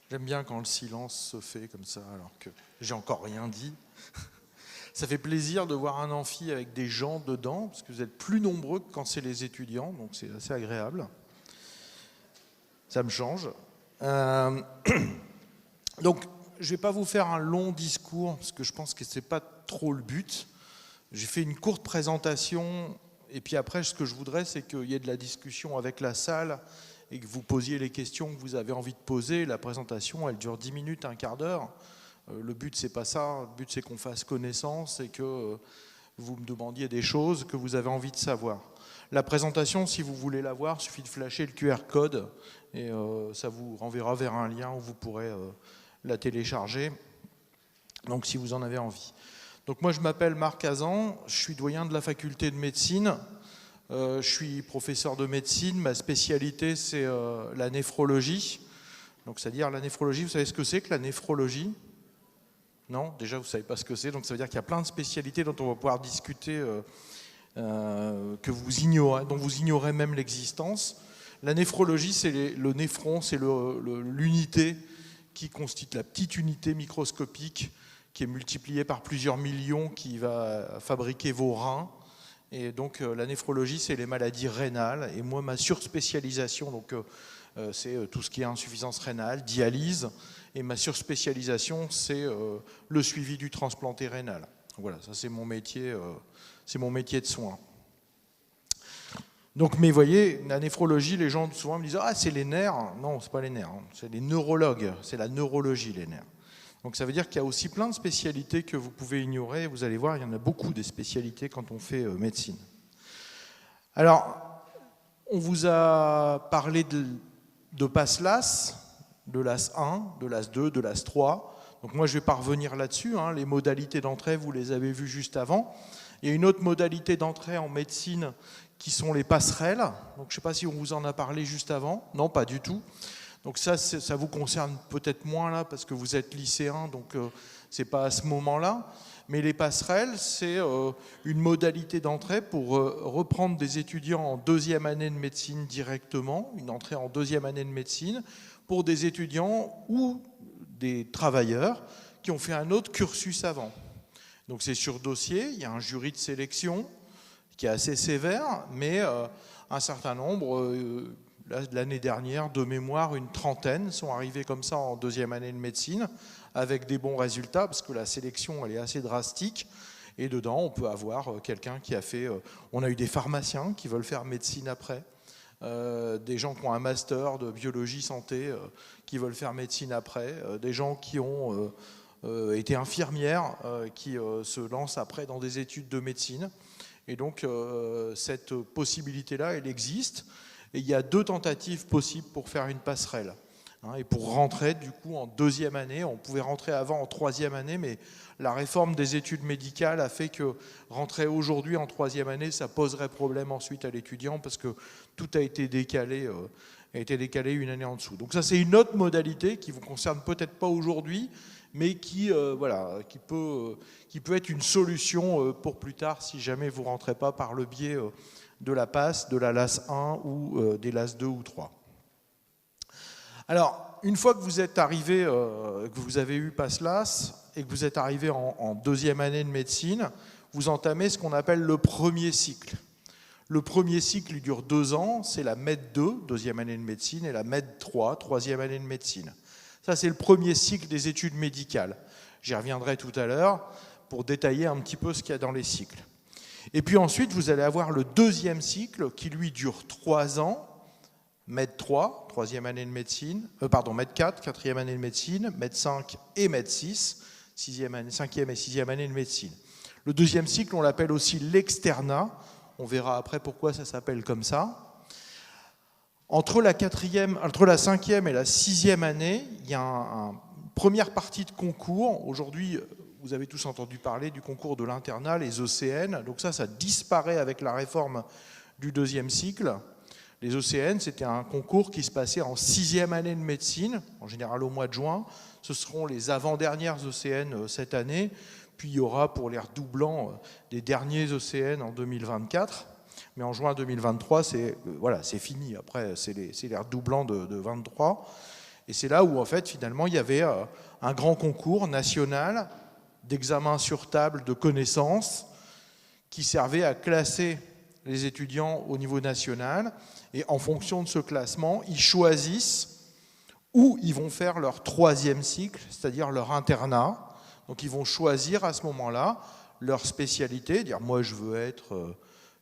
J'aime bien quand le silence se fait comme ça, alors que j'ai encore rien dit. Ça fait plaisir de voir un amphi avec des gens dedans, parce que vous êtes plus nombreux que quand c'est les étudiants, donc c'est assez agréable. Ça me change. Donc, je ne vais pas vous faire un long discours, parce que je pense que ce n'est pas trop le but. J'ai fait une courte présentation, et puis après, ce que je voudrais, c'est qu'il y ait de la discussion avec la salle, et que vous posiez les questions que vous avez envie de poser. La présentation, elle dure 10 minutes, un quart d'heure. Le but, c'est pas ça. Le but, c'est qu'on fasse connaissance et que vous me demandiez des choses que vous avez envie de savoir. La présentation, si vous voulez la voir, il suffit de flasher le QR code et ça vous renverra vers un lien où vous pourrez la télécharger. Donc, si vous en avez envie. Donc, moi, je m'appelle Marc Azan. Je suis doyen de la faculté de médecine. Je suis professeur de médecine. Ma spécialité, c'est la néphrologie. Donc, c'est-à-dire la néphrologie, vous savez ce que c'est que la néphrologie ? Non, déjà vous ne savez pas ce que c'est, donc ça veut dire qu'il y a plein de spécialités dont on va pouvoir discuter que vous ignorez, dont vous ignorez même l'existence. La néphrologie, c'est le néphron, c'est l'unité qui constitue la petite unité microscopique qui est multipliée par plusieurs millions qui va fabriquer vos reins. Et donc la néphrologie, c'est les maladies rénales. Et moi, ma surspécialisation, donc c'est tout ce qui est insuffisance rénale, dialyse. Et ma surspécialisation, c'est le suivi du transplanté rénal. Voilà, ça c'est mon métier de soin. Donc, mais vous voyez, la néphrologie, les gens souvent me disent « Ah, c'est les nerfs ». Non, c'est pas les nerfs, c'est les neurologues, c'est la neurologie, les nerfs. Donc ça veut dire qu'il y a aussi plein de spécialités que vous pouvez ignorer. Vous allez voir, il y en a beaucoup des spécialités quand on fait médecine. Alors, on vous a parlé de PASLAS, de l'AS 1, de l'AS 2, de l'AS 3. Donc moi, je ne vais pas revenir là-dessus. Les modalités d'entrée, vous les avez vues juste avant. Il y a une autre modalité d'entrée en médecine qui sont les passerelles. Donc je ne sais pas si on vous en a parlé juste avant. Non, pas du tout. Donc ça vous concerne peut-être moins là parce que vous êtes lycéen, donc ce n'est pas à ce moment-là. Mais les passerelles, c'est une modalité d'entrée pour reprendre des étudiants en deuxième année de médecine directement, une entrée en deuxième année de médecine, pour des étudiants ou des travailleurs qui ont fait un autre cursus avant. Donc c'est sur dossier, il y a un jury de sélection qui est assez sévère, mais un certain nombre, l'année dernière, de mémoire, une trentaine sont arrivés comme ça en deuxième année de médecine, avec des bons résultats, parce que la sélection elle est assez drastique, et dedans on peut avoir quelqu'un qui a fait... on a eu des pharmaciens qui veulent faire médecine après, des gens qui ont un master de biologie santé qui veulent faire médecine après, des gens qui ont été infirmières qui se lancent après dans des études de médecine. Et donc cette possibilité-là, elle existe. Et il y a 2 tentatives possibles pour faire une passerelle. Et pour rentrer du coup en deuxième année, on pouvait rentrer avant en troisième année, mais la réforme des études médicales a fait que rentrer aujourd'hui en troisième année, ça poserait problème ensuite à l'étudiant parce que tout a été décalé une année en dessous. Donc ça, c'est une autre modalité qui vous concerne peut-être pas aujourd'hui, mais qui peut être une solution pour plus tard si jamais vous ne rentrez pas par le biais de la PAS, de la LAS 1 ou des LAS 2 ou 3. Alors, une fois que vous êtes arrivé, que vous avez eu PASLAS et que vous êtes arrivé en deuxième année de médecine, vous entamez ce qu'on appelle le premier cycle. Le premier cycle il dure 2 ans, c'est la MED 2, deuxième année de médecine, et la MED 3, troisième année de médecine. Ça, c'est le premier cycle des études médicales. J'y reviendrai tout à l'heure pour détailler un petit peu ce qu'il y a dans les cycles. Et puis ensuite, vous allez avoir le deuxième cycle qui, lui, dure 3 ans, MED 3, troisième année de médecine, MED 4, quatrième année de médecine, MED 5 et MED 6, cinquième et sixième année de médecine. Le deuxième cycle, on l'appelle aussi l'externat. On verra après pourquoi ça s'appelle comme ça. Entre la cinquième et la sixième année, il y a une première partie de concours. Aujourd'hui, vous avez tous entendu parler du concours de l'internat, les ECN. Donc ça disparaît avec la réforme du deuxième cycle. Les ECN, c'était un concours qui se passait en sixième année de médecine, en général au mois de juin. Ce seront les avant-dernières ECN cette année. Puis il y aura pour les redoublants des derniers ECN en 2024. Mais en juin 2023, c'est fini. Après, c'est les redoublants de 23. Et c'est là où, en fait, finalement, il y avait un grand concours national d'examen sur table de connaissances qui servait à classer les étudiants au niveau national. Et en fonction de ce classement, ils choisissent où ils vont faire leur 3e cycle, c'est-à-dire leur internat. Donc ils vont choisir à ce moment-là leur spécialité, dire moi je veux être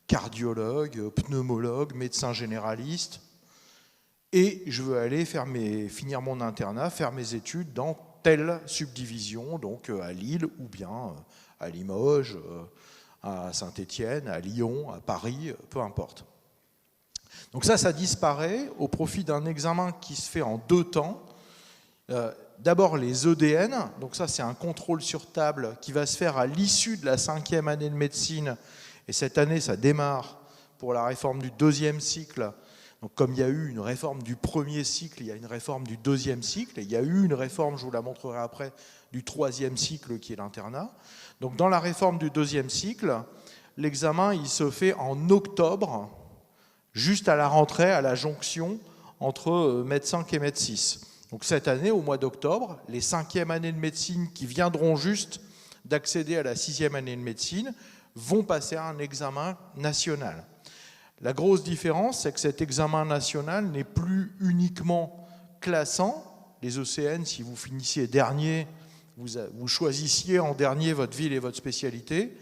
cardiologue, pneumologue, médecin généraliste, et je veux aller finir mon internat, faire mes études dans telle subdivision, donc à Lille ou bien à Limoges, à Saint-Étienne, à Lyon, à Paris, peu importe. Donc ça disparaît au profit d'un examen qui se fait en 2 temps. D'abord les EDN, donc ça c'est un contrôle sur table qui va se faire à l'issue de la 5e année de médecine, et cette année ça démarre pour la réforme du 2e cycle. Donc comme il y a eu une réforme du 1er cycle, il y a une réforme du 2e cycle, et il y a eu une réforme, je vous la montrerai après, du 3e cycle qui est l'internat. Donc dans la réforme du 2e cycle, l'examen il se fait en octobre, juste à la rentrée, à la jonction entre Med5 et Med6. Donc cette année, au mois d'octobre, les 5e années de médecine qui viendront juste d'accéder à la 6e année de médecine vont passer à un examen national. La grosse différence, c'est que cet examen national n'est plus uniquement classant. Les ECN, si vous finissiez dernier, vous choisissiez en dernier votre ville et votre spécialité.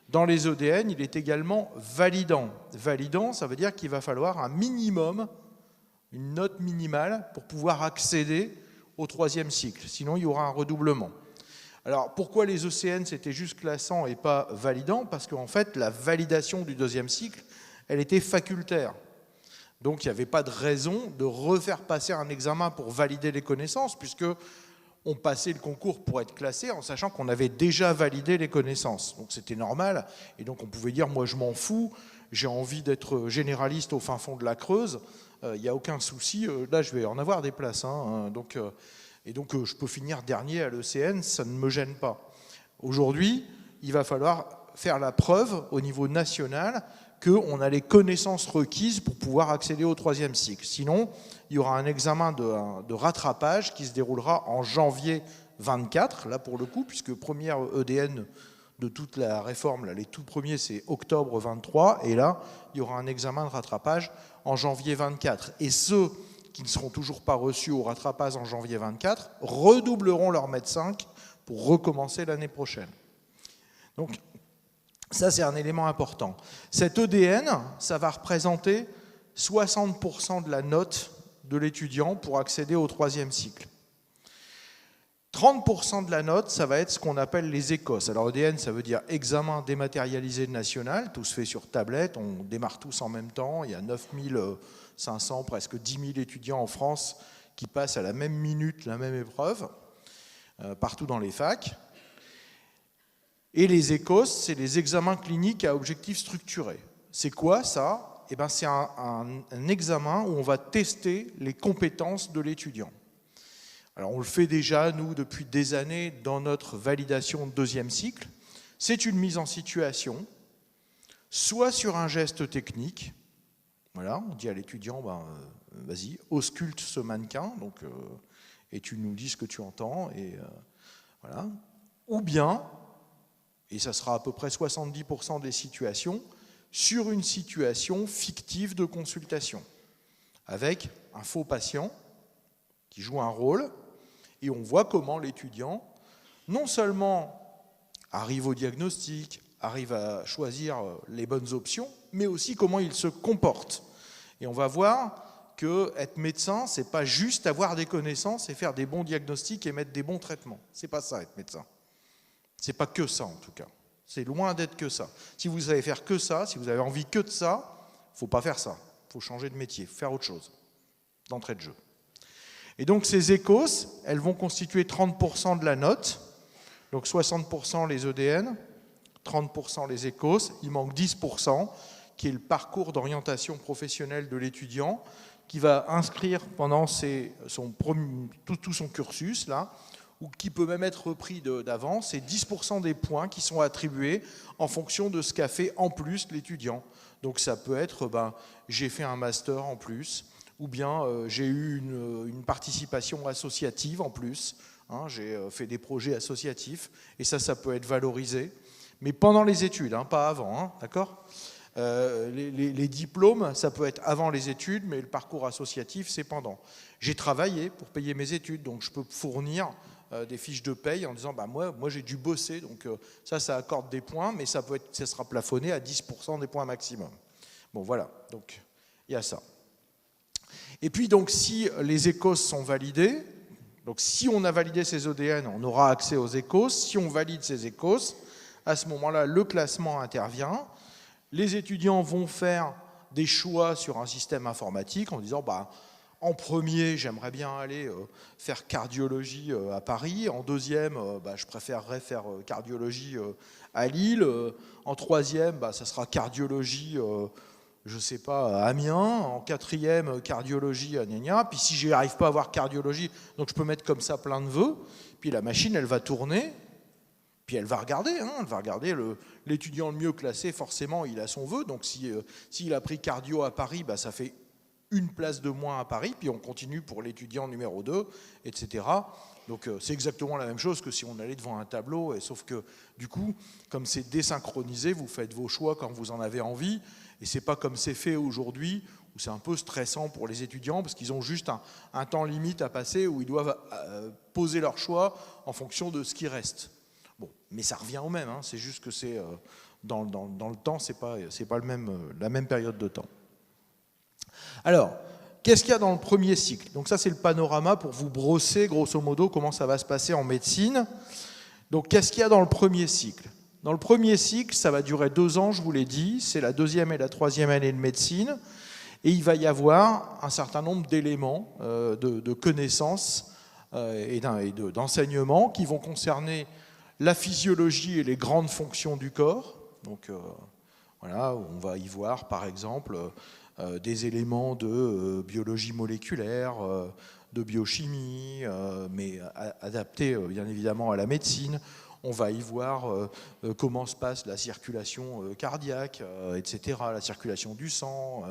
Dans les EDN, il est également validant. Validant, ça veut dire qu'il va falloir un minimum, une note minimale pour pouvoir accéder au 3e cycle. Sinon, il y aura un redoublement. Alors, pourquoi les ECN, c'était juste classant et pas validant? Parce qu'en fait, la validation du 2e cycle, elle était facultaire. Donc, il n'y avait pas de raison de refaire passer un examen pour valider les connaissances, puisque on passait le concours pour être classé en sachant qu'on avait déjà validé les connaissances. Donc c'était normal, et donc on pouvait dire, moi je m'en fous, j'ai envie d'être généraliste au fin fond de la Creuse, il n'y a aucun souci, là je vais en avoir des places, hein, donc je peux finir dernier à l'ECN, ça ne me gêne pas. Aujourd'hui, il va falloir faire la preuve au niveau national qu'on a les connaissances requises pour pouvoir accéder au 3e cycle. Sinon, il y aura un examen de rattrapage qui se déroulera en janvier 24, là pour le coup, puisque première EDN de toute la réforme, là, les tout premiers c'est octobre 23, et là, il y aura un examen de rattrapage en janvier 24. Et ceux qui ne seront toujours pas reçus au rattrapage en janvier 24 redoubleront leur Med5 pour recommencer l'année prochaine. Donc, ça, c'est un élément important. Cet EDN, ça va représenter 60% de la note de l'étudiant pour accéder au 3e cycle. 30% de la note, ça va être ce qu'on appelle les ECOS. Alors EDN, ça veut dire examen dématérialisé national, tout se fait sur tablette, on démarre tous en même temps, il y a 9500, presque 10 000 étudiants en France qui passent à la même minute la même épreuve, partout dans les facs. Et les ECOS, c'est les examens cliniques à objectifs structurés. C'est quoi ça? Eh ben, c'est un examen où on va tester les compétences de l'étudiant. Alors on le fait déjà, nous, depuis des années, dans notre validation de 2e cycle. C'est une mise en situation, soit sur un geste technique. Voilà, on dit à l'étudiant, vas-y, ausculte ce mannequin, et tu nous dis ce que tu entends, et voilà. Ou bien, et ça sera à peu près 70% des situations, sur une situation fictive de consultation, avec un faux patient qui joue un rôle, et on voit comment l'étudiant, non seulement arrive au diagnostic, arrive à choisir les bonnes options, mais aussi comment il se comporte. Et on va voir qu'être médecin, c'est pas juste avoir des connaissances et faire des bons diagnostics et mettre des bons traitements. C'est pas ça, être médecin. C'est pas que ça, en tout cas. C'est loin d'être que ça. Si vous savez faire que ça, si vous avez envie que de ça, il ne faut pas faire ça. Il faut changer de métier, faire autre chose, d'entrée de jeu. Et donc ces ECOS, elles vont constituer 30% de la note, donc 60% les EDN, 30% les ECOS, il manque 10%, qui est le parcours d'orientation professionnelle de l'étudiant, qui va inscrire pendant tout son cursus, là, ou qui peut même être repris d'avance, c'est 10% des points qui sont attribués en fonction de ce qu'a fait en plus l'étudiant. Donc ça peut être, j'ai fait un master en plus, ou bien j'ai eu une participation associative en plus, hein, j'ai fait des projets associatifs, et ça peut être valorisé, mais pendant les études, hein, pas avant, hein, d'accord ? Les diplômes, ça peut être avant les études, mais le parcours associatif, c'est pendant. J'ai travaillé pour payer mes études, donc je peux fournir des fiches de paye en disant bah, moi j'ai dû bosser, donc ça accorde des points, mais ça sera plafonné à 10% des points maximum. Bon, voilà, donc il y a ça. Et puis, donc, si les ECOS sont validés, donc si on a validé ces EDN, on aura accès aux ECOS. Si on valide ces ECOS, à ce moment-là, le classement intervient. Les étudiants vont faire des choix sur un système informatique en disant bah, en premier, j'aimerais bien aller faire cardiologie à Paris. En deuxième, bah, je préférerais faire cardiologie à Lille. En troisième, bah, ça sera cardiologie, je ne sais pas, à Amiens. En quatrième, cardiologie à Gna. Puis si je n'arrive pas à avoir cardiologie, donc je peux mettre comme ça plein de vœux. Puis la machine, elle va tourner. Puis elle va regarder, hein, elle va regarder l'étudiant le mieux classé, forcément, il a son vœu. Donc s'il a pris cardio à Paris, bah, ça fait une place de moins à Paris, puis on continue pour l'étudiant numéro 2, etc. Donc c'est exactement la même chose que si on allait devant un tableau, et sauf que du coup, comme c'est désynchronisé, vous faites vos choix quand vous en avez envie, et c'est pas comme c'est fait aujourd'hui, où c'est un peu stressant pour les étudiants, parce qu'ils ont juste un temps limite à passer, où ils doivent poser leur choix en fonction de ce qui reste. Bon, mais ça revient au même, hein, c'est juste que c'est dans le temps, c'est pas la même période de temps. Alors, qu'est-ce qu'il y a dans le premier cycle? Donc ça, c'est le panorama pour vous brosser, grosso modo, comment ça va se passer en médecine. Donc, qu'est-ce qu'il y a dans le premier cycle? Dans le premier cycle, ça va durer 2 ans, je vous l'ai dit, c'est la 2e et la 3e année de médecine, et il va y avoir un certain nombre d'éléments, de connaissances et d'enseignements qui vont concerner la physiologie et les grandes fonctions du corps. Donc, voilà, on va y voir, par exemple, des éléments de biologie moléculaire, de biochimie, mais adaptés bien évidemment à la médecine. On va y voir comment se passe la circulation cardiaque, etc., la circulation du sang,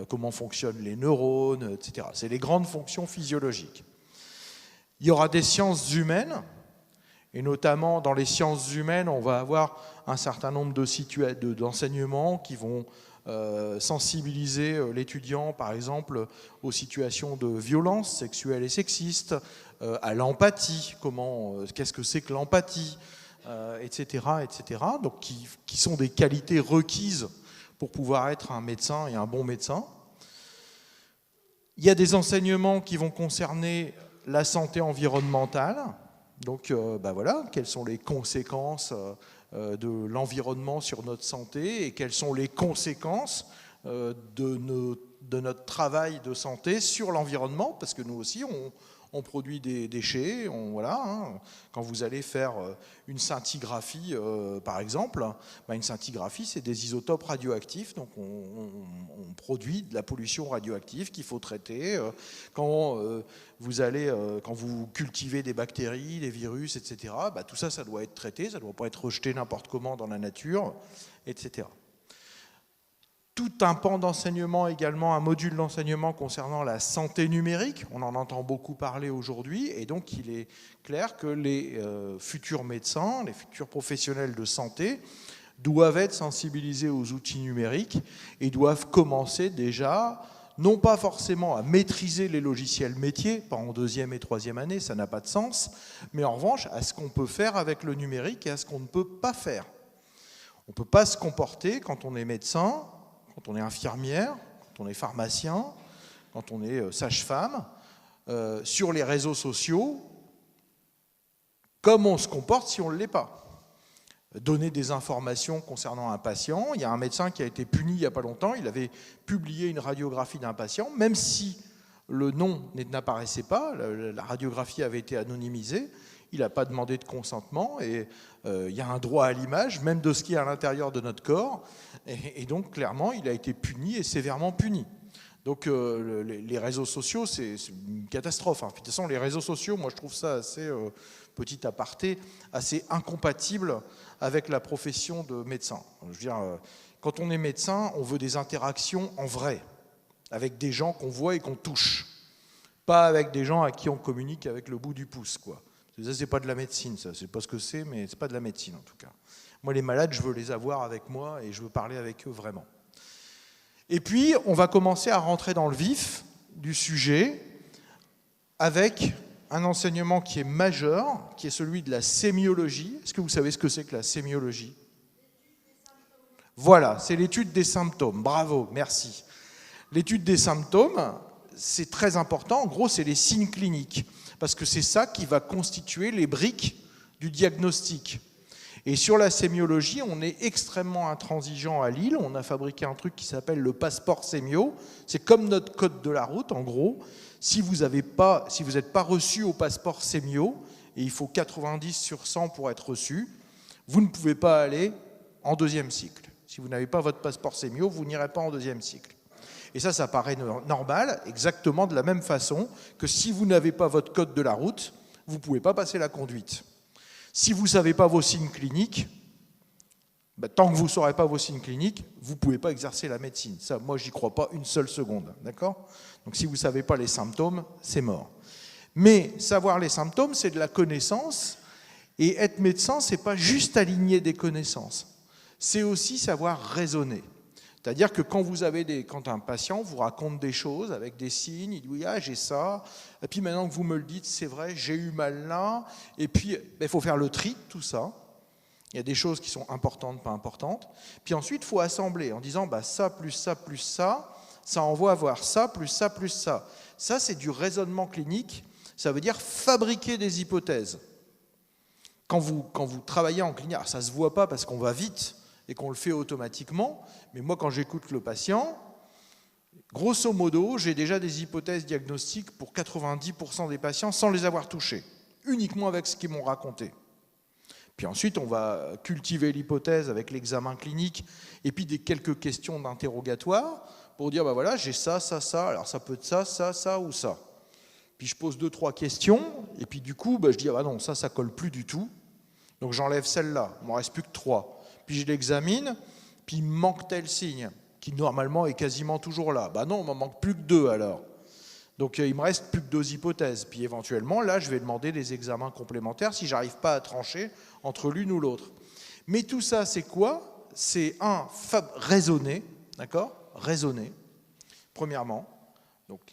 comment fonctionnent les neurones, etc. C'est les grandes fonctions physiologiques. Il y aura des sciences humaines, et notamment dans les sciences humaines, on va avoir un certain nombre d'enseignements qui vont sensibiliser l'étudiant, par exemple, aux situations de violence sexuelle et sexiste, à l'empathie, qu'est-ce que c'est que l'empathie, etc., etc. Donc, qui sont des qualités requises pour pouvoir être un médecin et un bon médecin. Il y a des enseignements qui vont concerner la santé environnementale. Donc, voilà, quelles sont les conséquences de l'environnement sur notre santé et quelles sont les conséquences de notre travail de santé sur l'environnement, parce que nous aussi, on produit des déchets. Voilà, hein. Quand vous allez faire une scintigraphie, par exemple, une scintigraphie, c'est des isotopes radioactifs, donc on produit de la pollution radioactive qu'il faut traiter. Quand vous cultivez des bactéries, des virus, etc., tout ça, ça doit être traité, ça ne doit pas être rejeté n'importe comment dans la nature, etc. Tout un pan d'enseignement également, un module d'enseignement concernant la santé numérique. On en entend beaucoup parler aujourd'hui, et donc il est clair que les futurs médecins, les futurs professionnels de santé doivent être sensibilisés aux outils numériques et doivent commencer déjà, non pas forcément à maîtriser les logiciels métiers, pas en 2e et 3e année, ça n'a pas de sens, mais en revanche à ce qu'on peut faire avec le numérique et à ce qu'on ne peut pas faire. On ne peut pas se comporter quand on est médecin, quand on est infirmière, quand on est pharmacien, quand on est sage-femme, sur les réseaux sociaux, comme on se comporte si on ne l'est pas. Donner des informations concernant un patient. Il y a un médecin qui a été puni il n'y a pas longtemps, il avait publié une radiographie d'un patient, même si le nom n'apparaissait pas, la radiographie avait été anonymisée, il n'a pas demandé de consentement, et il y a un droit à l'image, même de ce qui est à l'intérieur de notre corps, et donc clairement il a été puni et sévèrement puni. Donc les réseaux sociaux, c'est une catastrophe. Hein. Puis, de toute façon, les réseaux sociaux, moi je trouve ça assez, petit aparté, assez incompatible avec la profession de médecin. Je veux dire, quand on est médecin, on veut des interactions en vrai, avec des gens qu'on voit et qu'on touche. Pas avec des gens à qui on communique avec le bout du pouce, quoi. Ça, c'est pas de la médecine, ça. C'est pas ce que c'est, mais c'est pas de la médecine, en tout cas. Moi, les malades, je veux les avoir avec moi et je veux parler avec eux vraiment. Et puis, on va commencer à rentrer dans le vif du sujet avec un enseignement qui est majeur, qui est celui de la sémiologie. Est-ce que vous savez ce que c'est que la sémiologie ? Voilà, c'est l'étude des symptômes. Bravo, merci. L'étude des symptômes, c'est très important. En gros, c'est les signes cliniques, parce que c'est ça qui va constituer les briques du diagnostic. Et sur la sémiologie, on est extrêmement intransigeant à Lille. On a fabriqué un truc qui s'appelle le passeport sémio. C'est comme notre code de la route, en gros. Si vous n'êtes pas reçu au passeport sémio, et il faut 90 sur 100 pour être reçu, vous ne pouvez pas aller en deuxième cycle. Si vous n'avez pas votre passeport sémio, vous n'irez pas en deuxième cycle. Et ça paraît normal, exactement de la même façon que si vous n'avez pas votre code de la route, vous ne pouvez pas passer la conduite. Si vous ne savez pas vos signes cliniques, tant que vous ne saurez pas vos signes cliniques, vous ne pouvez pas exercer la médecine. Ça, moi, je n'y crois pas une seule seconde. D'accord ? Donc si vous ne savez pas les symptômes, c'est mort. Mais savoir les symptômes, c'est de la connaissance. Et être médecin, ce n'est pas juste aligner des connaissances. C'est aussi savoir raisonner. C'est-à-dire que quand un patient vous raconte des choses avec des signes, il dit « oui, j'ai ça », et puis maintenant que vous me le dites, c'est vrai, j'ai eu mal là, et puis il faut faire le tri de tout ça. Il y a des choses qui sont importantes, pas importantes. Puis ensuite, il faut assembler en disant ça plus ça plus ça, ça envoie à voir ça plus ça plus ça. Ça, c'est du raisonnement clinique, ça veut dire fabriquer des hypothèses. Quand vous travaillez en clinique, ça ne se voit pas parce qu'on va vite, et qu'on le fait automatiquement, mais moi quand j'écoute le patient, grosso modo, j'ai déjà des hypothèses diagnostiques pour 90% des patients sans les avoir touchés, uniquement avec ce qu'ils m'ont raconté. Puis ensuite, on va cultiver l'hypothèse avec l'examen clinique et puis quelques questions d'interrogatoire pour dire, voilà, j'ai ça, alors ça peut être ça ou ça. Puis je pose 2-3 questions et puis du coup, je dis, non, ça colle plus du tout, donc j'enlève celle-là, il m'en reste plus que 3. Puis je l'examine, puis il me manque tel signe, qui normalement est quasiment toujours là. Non, il m'en manque plus que 2 alors. Donc il me reste plus que 2 hypothèses. Puis éventuellement, là, je vais demander des examens complémentaires si je n'arrive pas à trancher entre l'une ou l'autre. Mais tout ça, c'est quoi ? C'est raisonner, d'accord ? Raisonner, premièrement.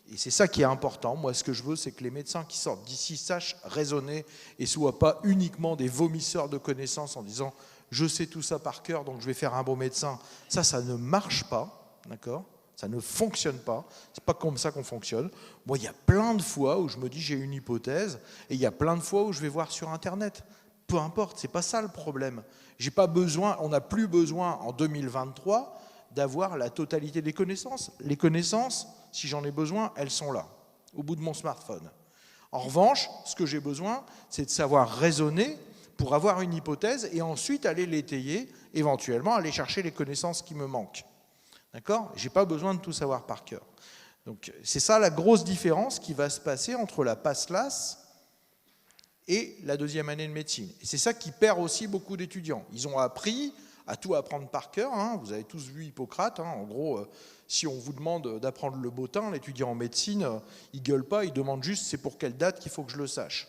Et c'est ça qui est important. Moi, ce que je veux, c'est que les médecins qui sortent d'ici sachent raisonner et ne soient pas uniquement des vomisseurs de connaissances en disant « je sais tout ça par cœur, donc je vais faire un bon médecin ». Ça ne marche pas, d'accord ? Ça ne fonctionne pas. C'est pas comme ça qu'on fonctionne. Moi, il y a plein de fois où je me dis j'ai une hypothèse, et il y a plein de fois où je vais voir sur Internet. Peu importe, c'est pas ça le problème. On n'a plus besoin en 2023 d'avoir la totalité des connaissances. Les connaissances, si j'en ai besoin, elles sont là, au bout de mon smartphone. En revanche, ce que j'ai besoin, c'est de savoir raisonner pour avoir une hypothèse et ensuite aller l'étayer, éventuellement aller chercher les connaissances qui me manquent. D'accord ? Je n'ai pas besoin de tout savoir par cœur. Donc c'est ça la grosse différence qui va se passer entre la PASLAS et la deuxième année de médecine. Et c'est ça qui perd aussi beaucoup d'étudiants. Ils ont appris à tout apprendre par cœur. Vous avez tous vu Hippocrate. En gros, si on vous demande d'apprendre le bottin, l'étudiant en médecine, il ne gueule pas, il demande juste c'est pour quelle date qu'il faut que je le sache.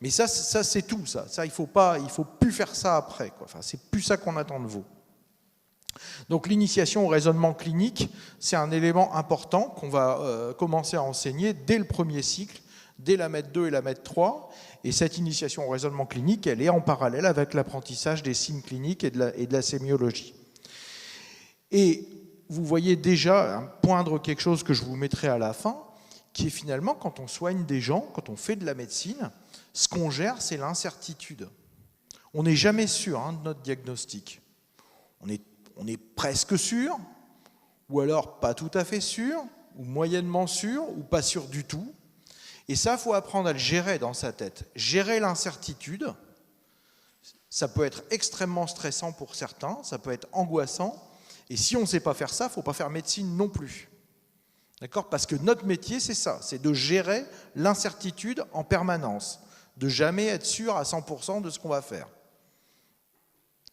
Mais ça c'est tout. Ça il faut plus faire ça après, quoi. Enfin, c'est plus ça qu'on attend de vous. Donc l'initiation au raisonnement clinique, c'est un élément important qu'on va commencer à enseigner dès le premier cycle, dès la MED 2 et la MED 3. Et cette initiation au raisonnement clinique, elle est en parallèle avec l'apprentissage des signes cliniques et de la sémiologie. Et vous voyez déjà poindre quelque chose que je vous mettrai à la fin, qui est finalement quand on soigne des gens, quand on fait de la médecine, ce qu'on gère, c'est l'incertitude. On n'est jamais sûr de notre diagnostic. On est presque sûr, ou alors pas tout à fait sûr, ou moyennement sûr, ou pas sûr du tout. Et ça, il faut apprendre à le gérer dans sa tête. Gérer l'incertitude, ça peut être extrêmement stressant pour certains, ça peut être angoissant. Et si on ne sait pas faire ça, il ne faut pas faire médecine non plus. D'accord ? Parce que notre métier, c'est ça, c'est de gérer l'incertitude en permanence, de jamais être sûr à 100% de ce qu'on va faire.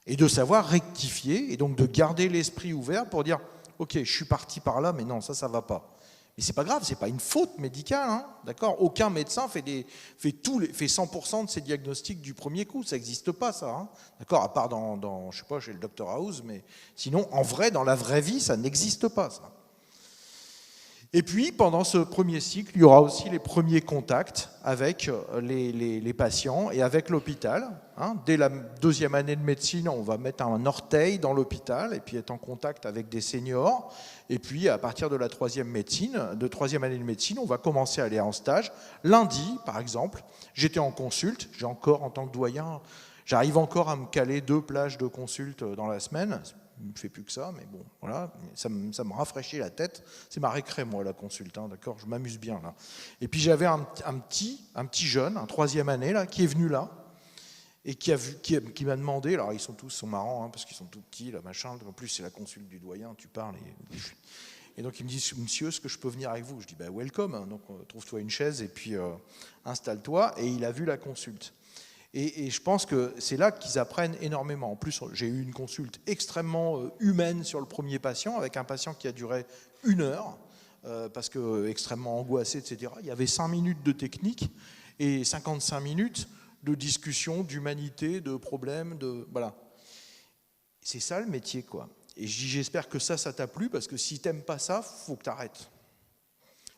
Et de savoir rectifier, et donc de garder l'esprit ouvert pour dire ok, je suis parti par là, mais non, ça va pas. Mais c'est pas grave, c'est pas une faute médicale, hein, d'accord? Aucun médecin fait 100% de ses diagnostics du premier coup, ça n'existe pas ça, hein, d'accord? À part je sais pas, chez le Dr House, mais sinon, en vrai, dans la vraie vie, ça n'existe pas ça. Et puis, pendant ce premier cycle, il y aura aussi les premiers contacts avec les patients et avec l'hôpital. Hein. Dès la deuxième année de médecine, on va mettre un orteil dans l'hôpital et puis être en contact avec des seniors. Et puis, à partir de la troisième année de médecine, on va commencer à aller en stage. Lundi, par exemple, j'étais en consulte. J'ai encore, en tant que doyen, j'arrive encore à me caler 2 plages de consulte dans la semaine. Je ne fais plus que ça, mais bon, voilà, ça me rafraîchit la tête. C'est ma récré, moi, la consulte, hein, d'accord, je m'amuse bien, là. Et puis j'avais un petit jeune, en troisième année, là, qui est venu là, et qui m'a demandé, alors ils sont marrants, hein, parce qu'ils sont tout petits, là, machin, en plus c'est la consulte du doyen, tu parles, et donc il me dit, monsieur, est-ce que je peux venir avec vous? Je dis, bah, welcome, hein, donc trouve-toi une chaise, et puis installe-toi, et il a vu la consulte. Et je pense que c'est là qu'ils apprennent énormément. En plus, j'ai eu une consulte extrêmement humaine sur le premier patient, avec un patient qui a duré 1 heure, parce que extrêmement angoissé, etc. Il y avait 5 minutes de technique et 55 minutes de discussion, d'humanité, de problèmes, voilà. C'est ça le métier, quoi. Et j'espère que ça t'a plu, parce que si t'aimes pas ça, faut que t'arrêtes.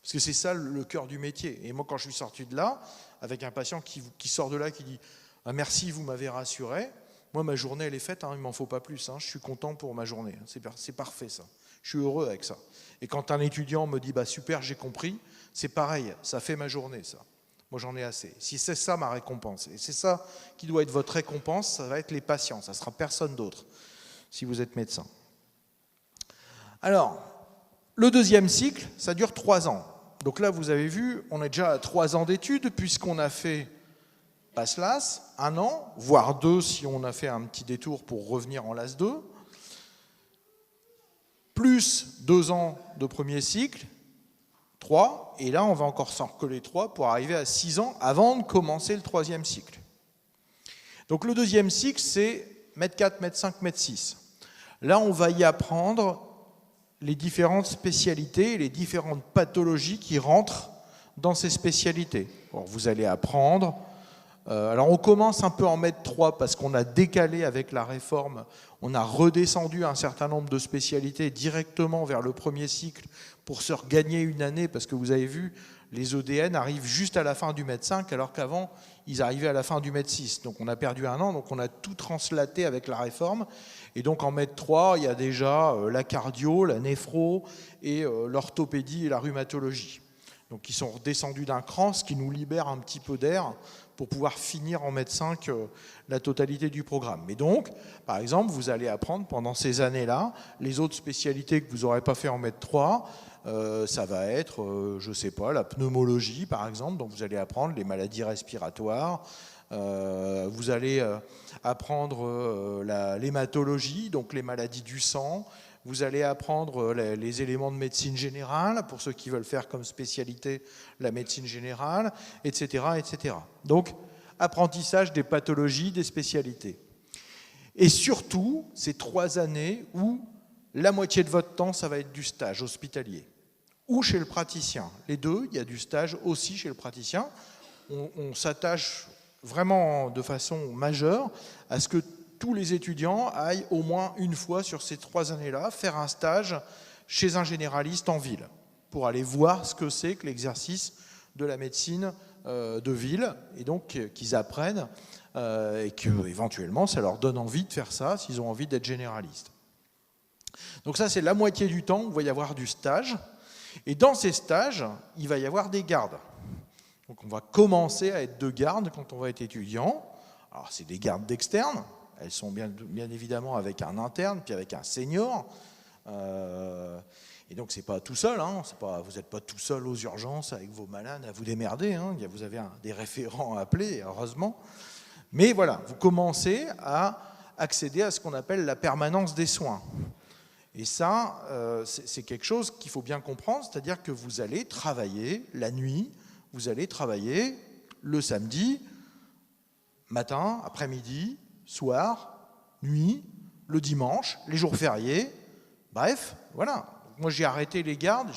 Parce que c'est ça le cœur du métier. Et moi, quand je suis sorti de là, avec un patient qui sort de là, qui dit ah, « Merci, vous m'avez rassuré », moi, ma journée, elle est faite, hein, il ne m'en faut pas plus. Hein, je suis content pour ma journée. C'est parfait, ça. Je suis heureux avec ça. Et quand un étudiant me dit bah, « Super, j'ai compris », c'est pareil, ça fait ma journée, ça. Moi, j'en ai assez. Si c'est ça ma récompense, et c'est ça qui doit être votre récompense, ça va être les patients, ça ne sera personne d'autre, si vous êtes médecin. Alors, le deuxième cycle, ça dure 3 ans. Donc là, vous avez vu, on est déjà à 3 ans d'études, puisqu'on a fait PASS-LAS, 1 an, voire 2 si on a fait un petit détour pour revenir en LAS 2, plus 2 ans de premier cycle, 3, et là, on va encore s'en recoller 3 pour arriver à 6 ans avant de commencer le 3e cycle. Donc le deuxième cycle, c'est MED 4, MED 5, MED 6. Là, on va y apprendre les différentes spécialités, les différentes pathologies qui rentrent dans ces spécialités. Alors, vous allez apprendre, alors on commence un peu en MED 3 parce qu'on a décalé avec la réforme, on a redescendu un certain nombre de spécialités directement vers le premier cycle pour se regagner une année, parce que vous avez vu, les EDN arrivent juste à la fin du MED 5, alors qu'avant, ils arrivaient à la fin du MED 6. Donc on a perdu 1 an, donc on a tout translaté avec la réforme. Et donc en MED 3, il y a déjà la cardio, la néphro, et l'orthopédie et la rhumatologie. Donc ils sont redescendus d'un cran, ce qui nous libère un petit peu d'air pour pouvoir finir en MED 5 la totalité du programme. Mais donc, par exemple, vous allez apprendre pendant ces années-là les autres spécialités que vous n'aurez pas fait en MED 3, ça va être, je ne sais pas, la pneumologie par exemple, donc vous allez apprendre les maladies respiratoires, vous allez apprendre l'hématologie, donc les maladies du sang, vous allez apprendre les éléments de médecine générale, pour ceux qui veulent faire comme spécialité la médecine générale, etc., etc. Donc, apprentissage des pathologies, des spécialités. Et surtout, ces 3 années où la moitié de votre temps, ça va être du stage hospitalier ou chez le praticien. Les deux, il y a du stage aussi chez le praticien. On s'attache vraiment de façon majeure à ce que tous les étudiants aillent au moins une fois sur ces 3 années-là faire un stage chez un généraliste en ville pour aller voir ce que c'est que l'exercice de la médecine de ville, et donc qu'ils apprennent et qu'éventuellement ça leur donne envie de faire ça s'ils ont envie d'être généralistes. Donc ça, c'est la moitié du temps où il va y avoir du stage, et dans ces stages, il va y avoir des gardes. Donc on va commencer à être 2 gardes quand on va être étudiant. Alors c'est des gardes d'externe, elles sont bien évidemment avec un interne, puis avec un senior. Et donc c'est pas tout seul, hein, vous n'êtes pas tout seul aux urgences avec vos malades à vous démerder, hein, vous avez des référents à appeler, heureusement. Mais voilà, vous commencez à accéder à ce qu'on appelle la permanence des soins. Et ça, c'est quelque chose qu'il faut bien comprendre, c'est-à-dire que vous allez travailler la nuit, vous allez travailler le samedi, matin, après-midi, soir, nuit, le dimanche, les jours fériés, Bref, voilà. Moi, j'ai arrêté les gardes,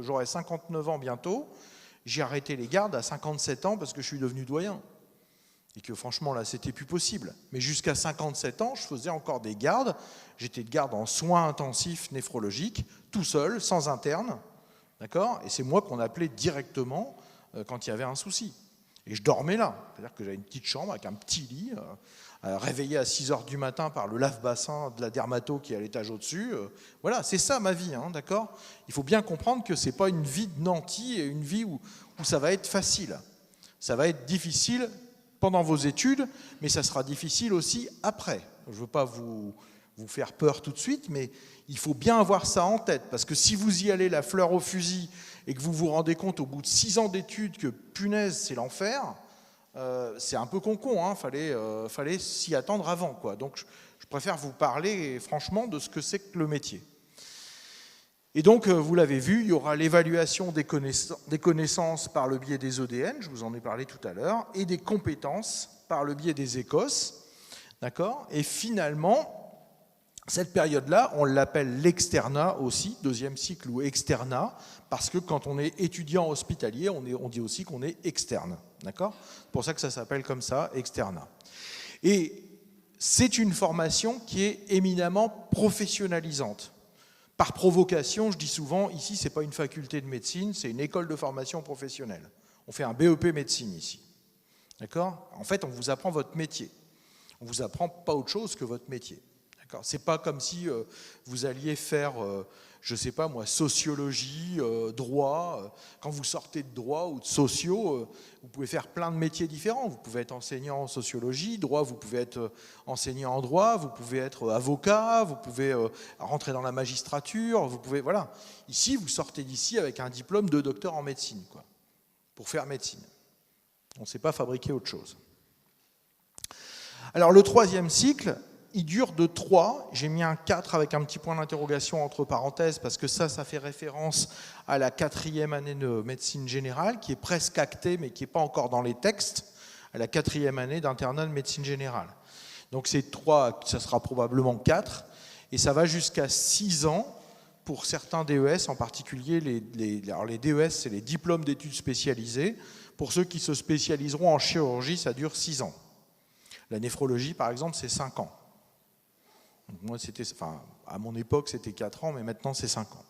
j'aurai 59 ans bientôt. J'ai arrêté les gardes à 57 ans parce que je suis devenu doyen. Et que franchement, là, c'était plus possible. Mais jusqu'à 57 ans, je faisais encore des gardes. J'étais de garde en soins intensifs néphrologiques, tout seul, sans interne. D'accord ? Et c'est moi qu'on appelait directement quand il y avait un souci. Et je dormais là. C'est-à-dire que j'avais une petite chambre avec un petit lit, réveillé à 6 heures du matin par le lave-bassin de la dermato qui est à l'étage au-dessus. Voilà, c'est ça ma vie, hein, d'accord ? Il faut bien comprendre que ce n'est pas une vie de nanti et une vie où ça va être facile. Ça va être difficile pendant vos études, mais ça sera difficile aussi après. Je ne veux pas vous faire peur tout de suite, mais il faut bien avoir ça en tête, parce que si vous y allez la fleur au fusil et que vous vous rendez compte au bout de 6 ans d'études que punaise, c'est l'enfer, c'est un peu con-con, hein, fallait s'y attendre avant, quoi. Donc je préfère vous parler franchement de ce que c'est que le métier. Et donc, vous l'avez vu, il y aura l'évaluation des connaissances par le biais des EDN, je vous en ai parlé tout à l'heure, et des compétences par le biais des ECOS. D'accord ? Et finalement, cette période-là, on l'appelle l'externat aussi, deuxième cycle ou externat, parce que quand on est étudiant hospitalier, on dit aussi qu'on est externe. D'accord ? C'est pour ça que ça s'appelle comme ça, externat. Et c'est une formation qui est éminemment professionnalisante. Par provocation, je dis souvent, ici, ce n'est pas une faculté de médecine, c'est une école de formation professionnelle. On fait un BEP médecine ici. D'accord ? En fait, on vous apprend votre métier. On ne vous apprend pas autre chose que votre métier. D'accord ? Ce n'est pas comme si vous alliez faire, je ne sais pas moi, sociologie, droit. Quand vous sortez de droit ou de sociaux, vous pouvez faire plein de métiers différents. Vous pouvez être enseignant en sociologie, droit, vous pouvez être enseignant en droit, vous pouvez être avocat, vous pouvez rentrer dans la magistrature, vous pouvez, voilà. Ici, vous sortez d'ici avec un diplôme de docteur en médecine, quoi, pour faire médecine. On ne sait pas fabriquer autre chose. Alors, le troisième cycle, il dure de 3, j'ai mis un 4 avec un petit point d'interrogation entre parenthèses, parce que ça fait référence à la 4e année de médecine générale, qui est presque actée, mais qui n'est pas encore dans les textes, à la 4e année d'internat de médecine générale. Donc c'est 3, ça sera probablement 4, et ça va jusqu'à 6 ans pour certains DES, en particulier alors les DES, c'est les diplômes d'études spécialisées. Pour ceux qui se spécialiseront en chirurgie, ça dure 6 ans. La néphrologie, par exemple, c'est 5 ans. Donc moi, à mon époque, c'était 4 ans, mais maintenant, c'est 5 ans.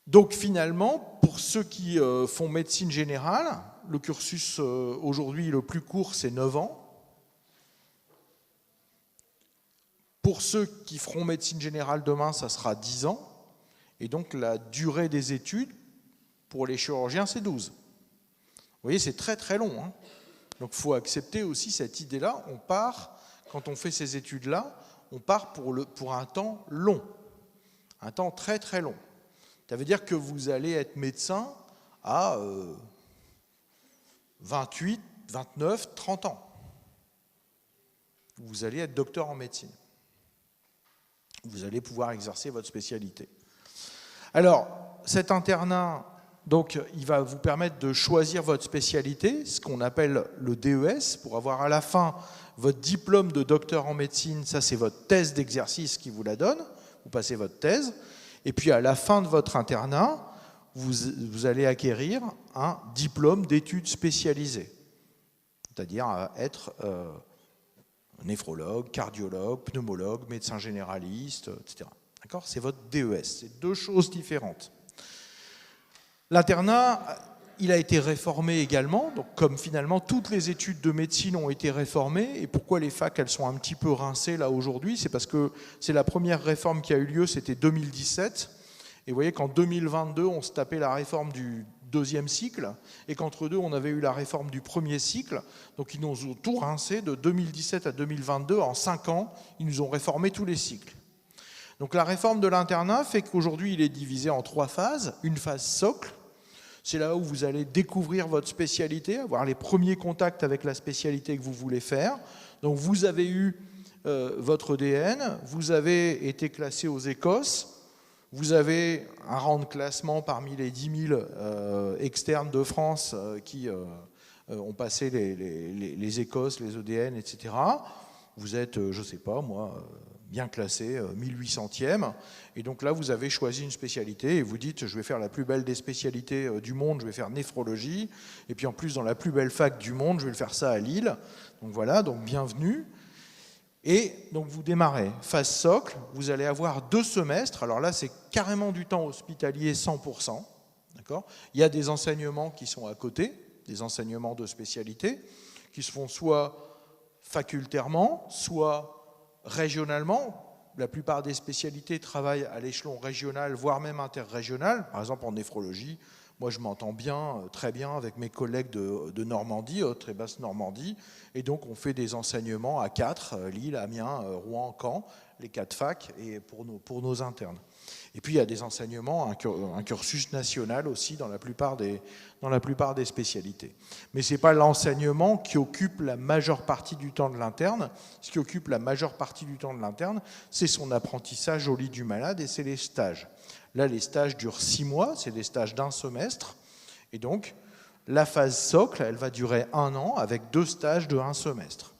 Donc finalement, pour ceux qui font médecine générale, le cursus aujourd'hui le plus court, c'est 9 ans. Pour ceux qui feront médecine générale demain, ça sera 10 ans. Et donc la durée des études, pour les chirurgiens, c'est 12. Vous voyez, c'est très très long, hein. Donc il faut accepter aussi cette idée-là. On part, quand on fait ces études-là, on part pour un temps long, un temps très très long. Ça veut dire que vous allez être médecin à 28, 29, 30 ans. Vous allez être docteur en médecine. Vous allez pouvoir exercer votre spécialité. Alors, cet internat, donc, il va vous permettre de choisir votre spécialité, ce qu'on appelle le DES, pour avoir à la fin votre diplôme de docteur en médecine. Ça, c'est votre thèse d'exercice qui vous la donne. Vous passez votre thèse. Et puis, à la fin de votre internat, vous allez acquérir un diplôme d'études spécialisées, c'est-à-dire être néphrologue, cardiologue, pneumologue, médecin généraliste, etc. D'accord ? C'est votre DES. C'est deux choses différentes. L'internat, il a été réformé également, donc comme finalement toutes les études de médecine ont été réformées. Et pourquoi les facs, elles sont un petit peu rincées là aujourd'hui ? C'est parce que c'est la première réforme qui a eu lieu, c'était 2017. Et vous voyez qu'en 2022, on se tapait la réforme du deuxième cycle, et qu'entre deux, on avait eu la réforme du premier cycle. Donc ils nous ont tout rincé de 2017 à 2022. En 5 ans, ils nous ont réformé tous les cycles. Donc la réforme de l'internat fait qu'aujourd'hui, il est divisé en 3 phases. Une phase socle, c'est là où vous allez découvrir votre spécialité, avoir les premiers contacts avec la spécialité que vous voulez faire. Donc vous avez eu votre EDN, vous avez été classé aux ECOS, vous avez un rang de classement parmi les 10 000 externes de France qui ont passé les ECOS, les EDN, etc. Vous êtes, je ne sais pas moi, bien classé, 1800e. Et donc là, vous avez choisi une spécialité et vous dites, je vais faire la plus belle des spécialités du monde, je vais faire néphrologie. Et puis en plus, dans la plus belle fac du monde, je vais le faire ça à Lille. Donc voilà, donc bienvenue. Et donc vous démarrez. Phase socle, vous allez avoir 2 semestres. Alors là, c'est carrément du temps hospitalier 100%. D'accord ? Il y a des enseignements qui sont à côté, des enseignements de spécialité, qui se font soit facultairement, soit régionalement. La plupart des spécialités travaillent à l'échelon régional, voire même interrégional. Par exemple, en néphrologie, moi je m'entends bien, très bien avec mes collègues de Normandie, Haute et Basse Normandie, et donc on fait des enseignements à 4, Lille, Amiens, Rouen, Caen, les 4 facs, et pour nos internes. Et puis il y a des enseignements, un cursus national aussi dans la plupart des spécialités. Mais ce n'est pas l'enseignement qui occupe la majeure partie du temps de l'interne. Ce qui occupe la majeure partie du temps de l'interne, c'est son apprentissage au lit du malade et c'est les stages. Là, les stages durent 6 mois, c'est des stages d'1 semestre. Et donc, la phase socle, elle va durer 1 an avec 2 stages de 1 semestre.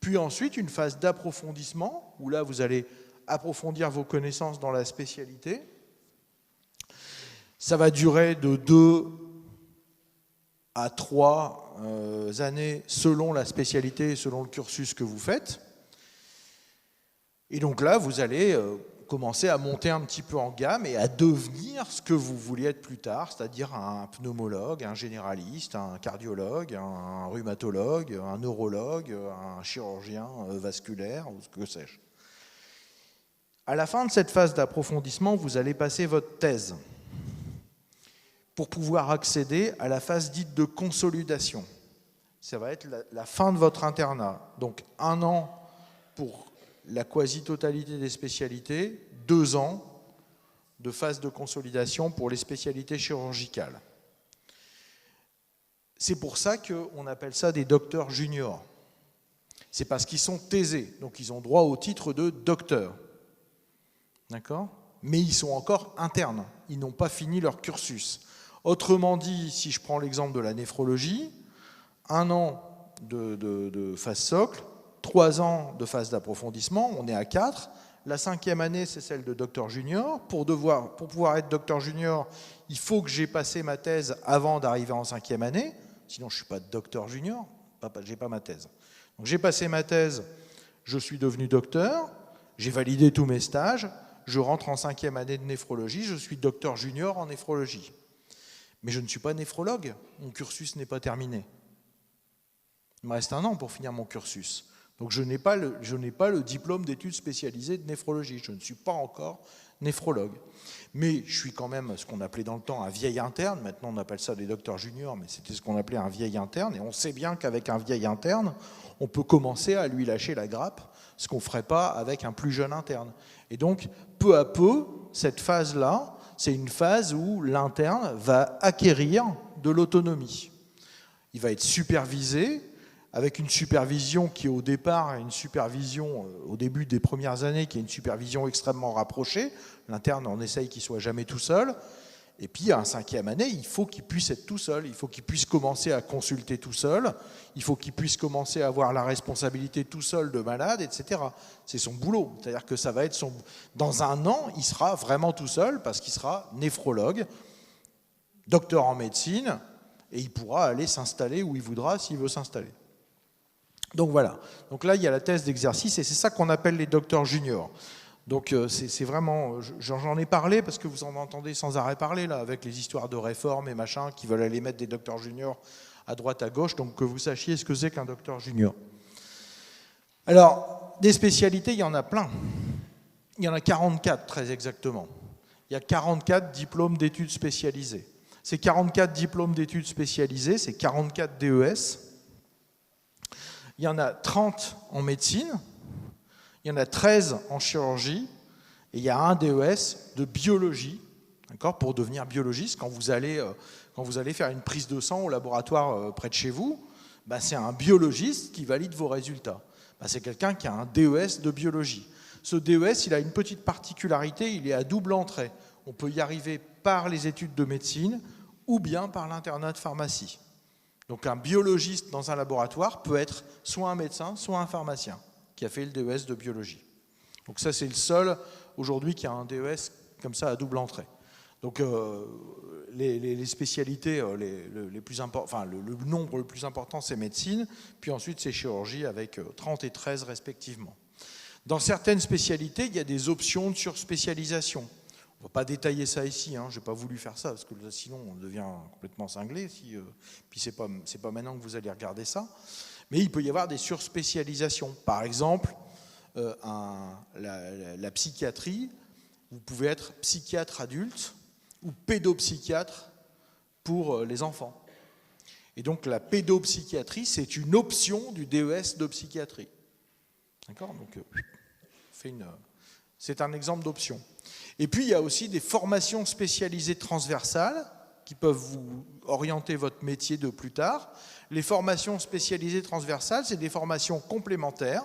Puis ensuite, une phase d'approfondissement, où là, vous allez approfondir vos connaissances dans la spécialité. Ça va durer de 2 à 3 années selon la spécialité et selon le cursus que vous faites. Et donc là, vous allez commencer à monter un petit peu en gamme et à devenir ce que vous vouliez être plus tard, c'est-à-dire un pneumologue, un généraliste, un cardiologue, un rhumatologue, un neurologue, un chirurgien vasculaire, ou ce que sais-je. À la fin de cette phase d'approfondissement, vous allez passer votre thèse pour pouvoir accéder à la phase dite de consolidation. Ça va être la fin de votre internat. Donc 1 an pour la quasi-totalité des spécialités, 2 ans de phase de consolidation pour les spécialités chirurgicales. C'est pour ça qu'on appelle ça des docteurs juniors. C'est parce qu'ils sont thésés, donc ils ont droit au titre de docteur. D'accord ? Mais ils sont encore internes, ils n'ont pas fini leur cursus. Autrement dit, si je prends l'exemple de la néphrologie, 1 an de phase socle, 3 ans de phase d'approfondissement, on est à 4. La 5e année, c'est celle de docteur junior. Pour pouvoir être docteur junior, il faut que j'ai passé ma thèse avant d'arriver en 5e année, sinon je ne suis pas docteur junior, je n'ai pas ma thèse. Donc j'ai passé ma thèse, je suis devenu docteur, j'ai validé tous mes stages, je rentre en 5e année de néphrologie, je suis docteur junior en néphrologie. Mais je ne suis pas néphrologue, mon cursus n'est pas terminé. Il me reste 1 an pour finir mon cursus. Donc je n'ai pas le diplôme d'études spécialisées de néphrologie, je ne suis pas encore néphrologue. Mais je suis quand même ce qu'on appelait dans le temps un vieil interne, maintenant on appelle ça des docteurs juniors, mais c'était ce qu'on appelait un vieil interne, et on sait bien qu'avec un vieil interne, on peut commencer à lui lâcher la grappe, ce qu'on ne ferait pas avec un plus jeune interne. Et donc, peu à peu, cette phase-là, c'est une phase où l'interne va acquérir de l'autonomie. Il va être supervisé, avec une supervision qui au départ est une supervision, au début des premières années, qui est une supervision extrêmement rapprochée. L'interne, on essaye qu'il ne soit jamais tout seul. Et puis, à un 5e année, il faut qu'il puisse être tout seul. Il faut qu'il puisse commencer à consulter tout seul. Il faut qu'il puisse commencer à avoir la responsabilité tout seul de malade, etc. C'est son boulot. C'est-à-dire que ça va être son... Dans 1 an, il sera vraiment tout seul parce qu'il sera néphrologue, docteur en médecine, et il pourra aller s'installer où il voudra s'il veut s'installer. Donc voilà. Donc là, il y a la thèse d'exercice et c'est ça qu'on appelle les docteurs juniors. Donc c'est vraiment, j'en ai parlé parce que vous en entendez sans arrêt parler là, avec les histoires de réforme et machin qui veulent aller mettre des docteurs juniors à droite à gauche, donc que vous sachiez ce que c'est qu'un docteur junior. Alors, des spécialités, il y en a plein. Il y en a 44 très exactement. Il y a 44 diplômes d'études spécialisées. Ces 44 diplômes d'études spécialisées, c'est 44 DES. Il y en a 30 en médecine. Il y en a 13 en chirurgie et il y a un DES de biologie, d'accord, pour devenir biologiste. Quand vous allez faire une prise de sang au laboratoire près de chez vous, ben c'est un biologiste qui valide vos résultats. Ben c'est quelqu'un qui a un DES de biologie. Ce DES, il a une petite particularité, il est à double entrée. On peut y arriver par les études de médecine ou bien par l'internat de pharmacie. Donc un biologiste dans un laboratoire peut être soit un médecin, soit un pharmacien qui a fait le DES de biologie. Donc ça, c'est le seul aujourd'hui qui a un DES comme ça à double entrée. Donc les spécialités les plus enfin, le nombre le plus important, c'est médecine, puis ensuite c'est chirurgie avec 30 et 13 respectivement. Dans certaines spécialités, il y a des options de surspécialisation. On ne va pas détailler ça ici, hein. Je n'ai pas voulu faire ça, parce que sinon on devient complètement cinglé, puis c'est pas maintenant que vous allez regarder ça. Mais il peut y avoir des surspécialisations. Par exemple, la psychiatrie, vous pouvez être psychiatre adulte ou pédopsychiatre pour les enfants. Et donc la pédopsychiatrie, c'est une option du DES de psychiatrie. D'accord ? Donc, c'est un exemple d'option. Et puis, il y a aussi des formations spécialisées transversales qui peuvent vous orienter votre métier de plus tard. Les formations spécialisées transversales, c'est des formations complémentaires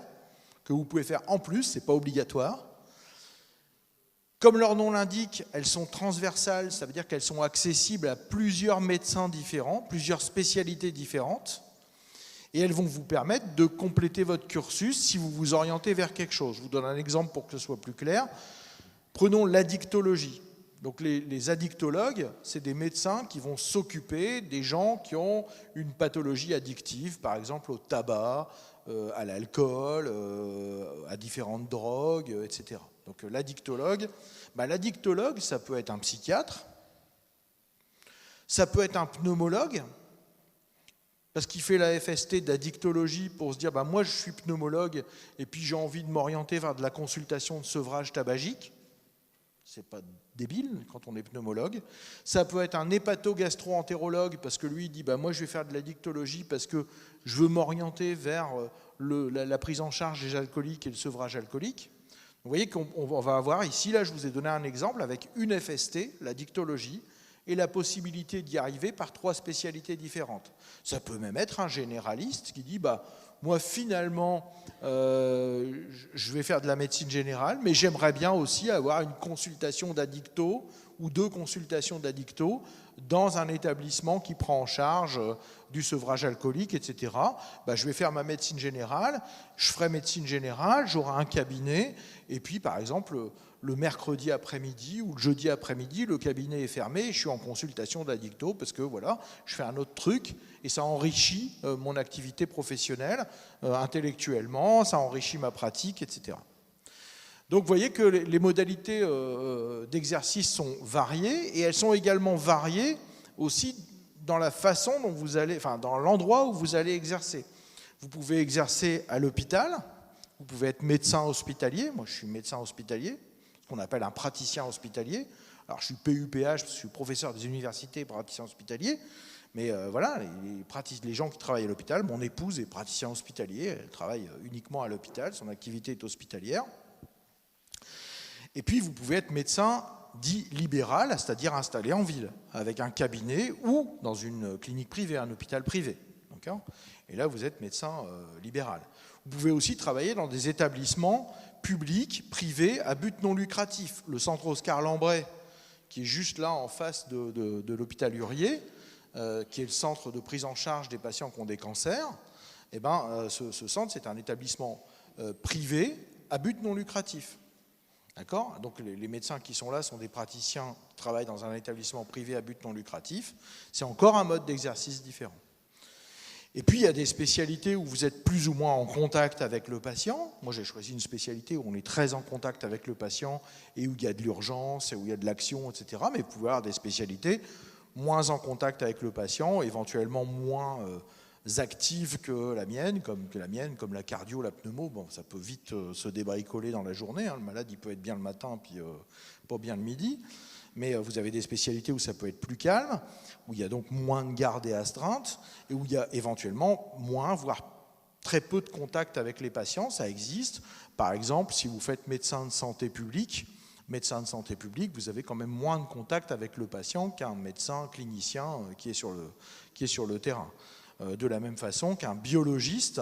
que vous pouvez faire en plus, ce n'est pas obligatoire. Comme leur nom l'indique, elles sont transversales, ça veut dire qu'elles sont accessibles à plusieurs médecins différents, plusieurs spécialités différentes, et elles vont vous permettre de compléter votre cursus si vous vous orientez vers quelque chose. Je vous donne un exemple pour que ce soit plus clair. Prenons l'addictologie. Donc les addictologues, c'est des médecins qui vont s'occuper des gens qui ont une pathologie addictive, par exemple au tabac, à l'alcool, à différentes drogues, etc. Donc l'addictologue, ça peut être un psychiatre, ça peut être un pneumologue, parce qu'il fait la FST d'addictologie pour se dire moi je suis pneumologue et puis j'ai envie de m'orienter vers de la consultation de sevrage tabagique. C'est pas débile quand on est pneumologue. Ça peut être un hépato-gastro-entérologue parce que lui il dit moi je vais faire de l'addictologie parce que je veux m'orienter vers la prise en charge des alcooliques et le sevrage alcoolique. Vous voyez qu'on va avoir ici, là je vous ai donné un exemple avec une FST, l'addictologie, et la possibilité d'y arriver par 3 spécialités différentes. Ça peut même être un généraliste qui dit moi finalement je vais faire de la médecine générale, mais j'aimerais bien aussi avoir une consultation d'addicto ou 2 consultations d'addicto dans un établissement qui prend en charge du sevrage alcoolique, etc. Je vais faire ma médecine générale, je ferai médecine générale, j'aurai un cabinet, et puis par exemple le mercredi après-midi ou le jeudi après-midi, le cabinet est fermé et je suis en consultation d'addicto parce que voilà, je fais un autre truc et ça enrichit mon activité professionnelle intellectuellement, ça enrichit ma pratique, etc. Donc vous voyez que les modalités d'exercice sont variées et elles sont également variées aussi dans la façon dont vous allez, dans l'endroit où vous allez exercer. Vous pouvez exercer à l'hôpital, vous pouvez être médecin hospitalier, moi je suis médecin hospitalier, ce qu'on appelle un praticien hospitalier. Alors je suis PUPH, je suis professeur des universités, praticien hospitalier, mais voilà, les gens qui travaillent à l'hôpital, mon épouse est praticien hospitalier, elle travaille uniquement à l'hôpital, son activité est hospitalière. Et puis vous pouvez être médecin dit libéral, c'est-à-dire installé en ville, avec un cabinet ou dans une clinique privée, un hôpital privé. Et là, vous êtes médecin libéral. Vous pouvez aussi travailler dans des établissements publics, privés, à but non lucratif. Le centre Oscar Lambret, qui est juste là en face de l'hôpital Hurier, qui est le centre de prise en charge des patients qui ont des cancers, ce centre, c'est un établissement privé à but non lucratif. D'accord ? Donc les médecins qui sont là sont des praticiens qui travaillent dans un établissement privé à but non lucratif. C'est encore un mode d'exercice différent. Et puis il y a des spécialités où vous êtes plus ou moins en contact avec le patient. Moi j'ai choisi une spécialité où on est très en contact avec le patient et où il y a de l'urgence et où il y a de l'action, etc. Mais vous pouvez avoir des spécialités moins en contact avec le patient, éventuellement moins actives que la mienne, comme la cardio, la pneumo. Bon, ça peut vite se débricoler dans la journée. Le malade, il peut être bien le matin, puis pas bien le midi. Mais vous avez des spécialités où ça peut être plus calme, où il y a donc moins de garde et astreinte, et où il y a éventuellement moins, voire très peu de contact avec les patients. Ça existe. Par exemple, si vous faites médecin de santé publique, vous avez quand même moins de contact avec le patient qu'un médecin clinicien qui est sur le terrain. De la même façon qu'un biologiste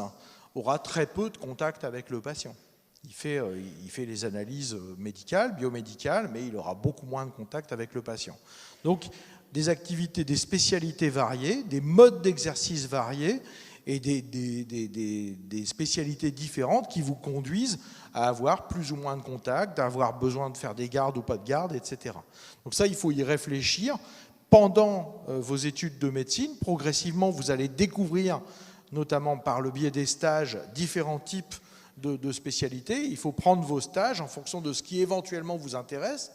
aura très peu de contact avec le patient. Il fait les analyses médicales, biomédicales, mais il aura beaucoup moins de contact avec le patient. Donc, des activités, des spécialités variées, des modes d'exercice variés, et des spécialités différentes qui vous conduisent à avoir plus ou moins de contacts, à avoir besoin de faire des gardes ou pas de gardes, etc. Donc ça, il faut y réfléchir. Pendant vos études de médecine, progressivement, vous allez découvrir, notamment par le biais des stages, différents types de spécialités. Il faut prendre vos stages en fonction de ce qui éventuellement vous intéresse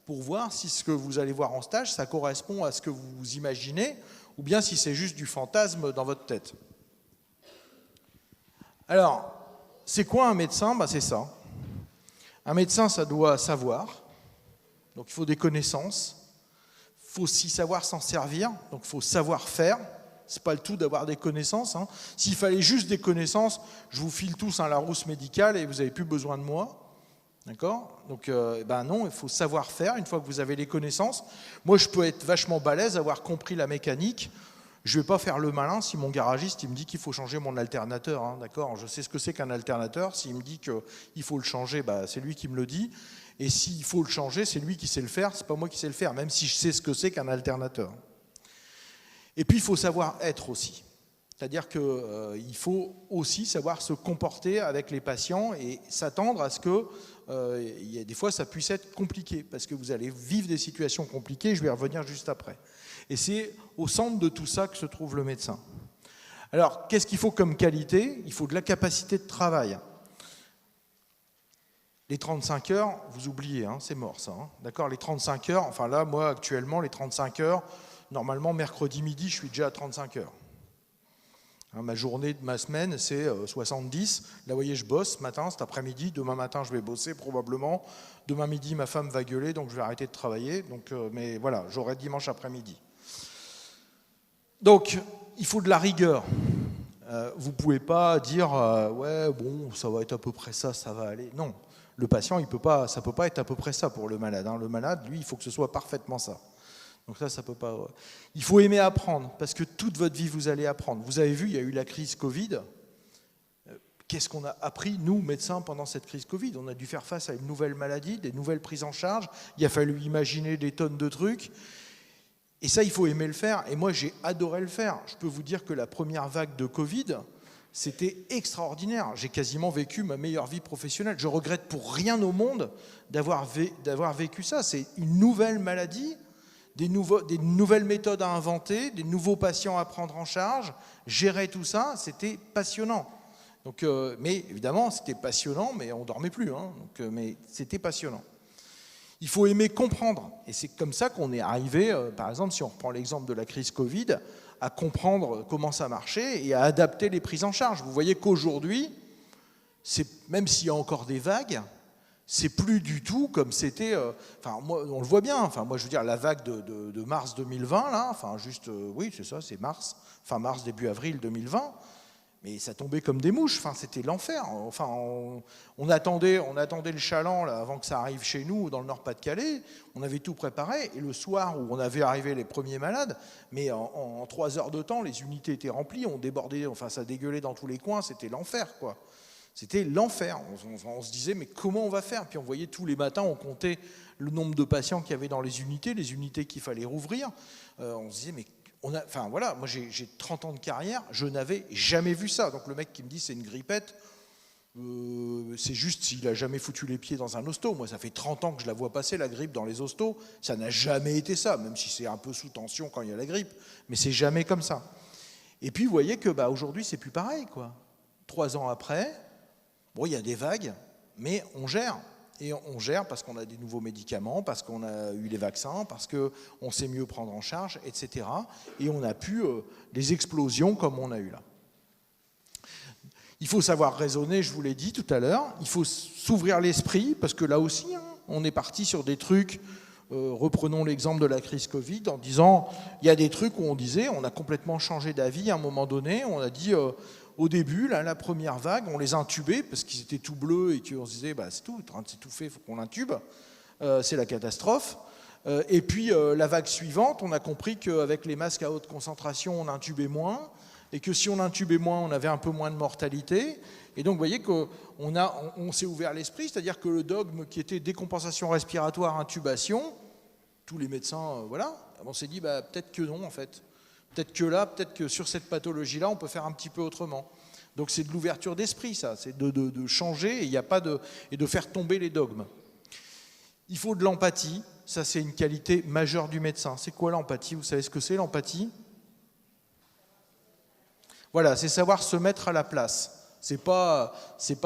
pour voir si ce que vous allez voir en stage, ça correspond à ce que vous imaginez ou bien si c'est juste du fantasme dans votre tête. Alors, c'est quoi un médecin? C'est ça. Un médecin, ça doit savoir. Donc, il faut des connaissances. Il faut aussi savoir s'en servir, donc il faut savoir faire. Ce n'est pas le tout d'avoir des connaissances. S'il fallait juste des connaissances, je vous file tous un Larousse médical et vous n'avez plus besoin de moi. D'accord? Donc, non, il faut savoir faire une fois que vous avez les connaissances. Moi, je peux être vachement balèze, avoir compris la mécanique. Je ne vais pas faire le malin si mon garagiste il me dit qu'il faut changer mon alternateur. D'accord? Je sais ce que c'est qu'un alternateur. S'il me dit qu'il faut le changer, c'est lui qui me le dit. Et s'il faut le changer, c'est lui qui sait le faire, c'est pas moi qui sais le faire, même si je sais ce que c'est qu'un alternateur. Et puis, il faut savoir être aussi. C'est-à-dire qu'il faut aussi savoir se comporter avec les patients et s'attendre à ce que des fois, ça puisse être compliqué, parce que vous allez vivre des situations compliquées, je vais y revenir juste après. Et c'est au centre de tout ça que se trouve le médecin. Alors, qu'est-ce qu'il faut comme qualité? Il faut de la capacité de travail. Les 35 heures, vous oubliez, c'est mort ça. D'accord, les 35 heures, enfin là, moi actuellement, les 35 heures, normalement, mercredi midi, je suis déjà à 35 heures. Ma journée de ma semaine, c'est 70. Là, vous voyez, je bosse ce matin, cet après-midi. Demain matin, je vais bosser probablement. Demain midi, ma femme va gueuler, donc je vais arrêter de travailler. Donc, mais voilà, j'aurai dimanche après-midi. Donc, il faut de la rigueur. Vous ne pouvez pas dire ouais, bon, ça va être à peu près ça, ça va aller. Non. Le patient, ça ne peut pas être à peu près ça pour le malade. Le malade, lui, il faut que ce soit parfaitement ça. Donc ça peut pas... Il faut aimer apprendre, parce que toute votre vie, vous allez apprendre. Vous avez vu, il y a eu la crise Covid. Qu'est-ce qu'on a appris, nous, médecins, pendant cette crise Covid? On a dû faire face à une nouvelle maladie, des nouvelles prises en charge. Il a fallu imaginer des tonnes de trucs. Et ça, il faut aimer le faire. Et moi, j'ai adoré le faire. Je peux vous dire que la première vague de Covid... C'était extraordinaire. J'ai quasiment vécu ma meilleure vie professionnelle. Je regrette pour rien au monde d'avoir vécu ça. C'est une nouvelle maladie, des nouvelles méthodes à inventer, des nouveaux patients à prendre en charge. Gérer tout ça, c'était passionnant. Donc, mais évidemment, c'était passionnant, mais on ne dormait plus. Mais c'était passionnant. Il faut aimer comprendre. Et c'est comme ça qu'on est arrivé, par exemple, si on reprend l'exemple de la crise Covid, à comprendre comment ça marchait et à adapter les prises en charge. Vous voyez qu'aujourd'hui, même s'il y a encore des vagues, c'est plus du tout comme c'était... moi, on le voit bien. Moi, je veux dire, la vague de mars 2020, là, oui, c'est ça, c'est mars, fin mars, début avril 2020, mais ça tombait comme des mouches. C'était l'enfer. On attendait le chaland là, avant que ça arrive chez nous, dans le Nord-Pas-de-Calais. On avait tout préparé. Et le soir où on avait arrivé les premiers malades, mais en 3 heures de temps, les unités étaient remplies. On débordait, ça dégueulait dans tous les coins. C'était l'enfer, quoi. C'était l'enfer. On se disait, mais comment on va faire? Puis on voyait tous les matins, on comptait le nombre de patients qu'il y avait dans les unités qu'il fallait rouvrir. On se disait, mais... moi j'ai 30 ans de carrière, je n'avais jamais vu ça. Donc le mec qui me dit c'est une grippette, c'est juste s'il n'a jamais foutu les pieds dans un hosto. Moi ça fait 30 ans que je la vois passer la grippe dans les hostos, ça n'a jamais été ça, même si c'est un peu sous tension quand il y a la grippe, mais c'est jamais comme ça. Et puis vous voyez que aujourd'hui c'est plus pareil, quoi. 3 ans après, il y a des vagues, mais on gère. Et on gère parce qu'on a des nouveaux médicaments, parce qu'on a eu les vaccins, parce qu'on sait mieux prendre en charge, etc. Et on a pu des explosions comme on a eu là. Il faut savoir raisonner, je vous l'ai dit tout à l'heure. Il faut s'ouvrir l'esprit, parce que là aussi, on est parti sur des trucs. Reprenons l'exemple de la crise Covid, en disant, il y a des trucs où on disait, on a complètement changé d'avis à un moment donné. On a dit... Au début, là, la première vague, on les intubait parce qu'ils étaient tout bleus et qu'on se disait c'est tout, en train de s'étouffer, il faut qu'on l'intube. C'est la catastrophe. Et puis la vague suivante, on a compris qu'avec les masques à haute concentration, on intubait moins et que si on intubait moins, on avait un peu moins de mortalité. Et donc vous voyez qu'on s'est ouvert l'esprit, c'est-à-dire que le dogme qui était décompensation respiratoire, intubation, tous les médecins, on s'est dit peut-être que non en fait. Peut-être que là, peut-être que sur cette pathologie-là, on peut faire un petit peu autrement. Donc c'est de l'ouverture d'esprit, ça, c'est de changer et de faire tomber les dogmes. Il faut de l'empathie, ça c'est une qualité majeure du médecin. C'est quoi l'empathie? Vous savez ce que c'est l'empathie? Voilà, c'est savoir se mettre à la place. C'est pas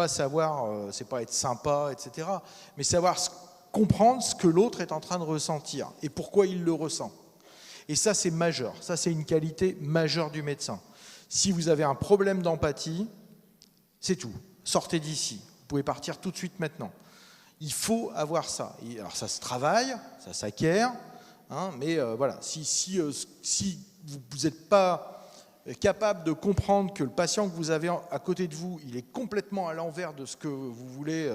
savoir, c'est pas être sympa, etc. Mais savoir comprendre ce que l'autre est en train de ressentir et pourquoi il le ressent. Et ça c'est majeur, ça c'est une qualité majeure du médecin. Si vous avez un problème d'empathie, c'est tout. Sortez d'ici. Vous pouvez partir tout de suite maintenant. Il faut avoir ça. Et alors ça se travaille, ça s'acquiert, hein, mais voilà. Si vous n'êtes pas capable de comprendre que le patient que vous avez à côté de vous, il est complètement à l'envers de ce que vous voulez,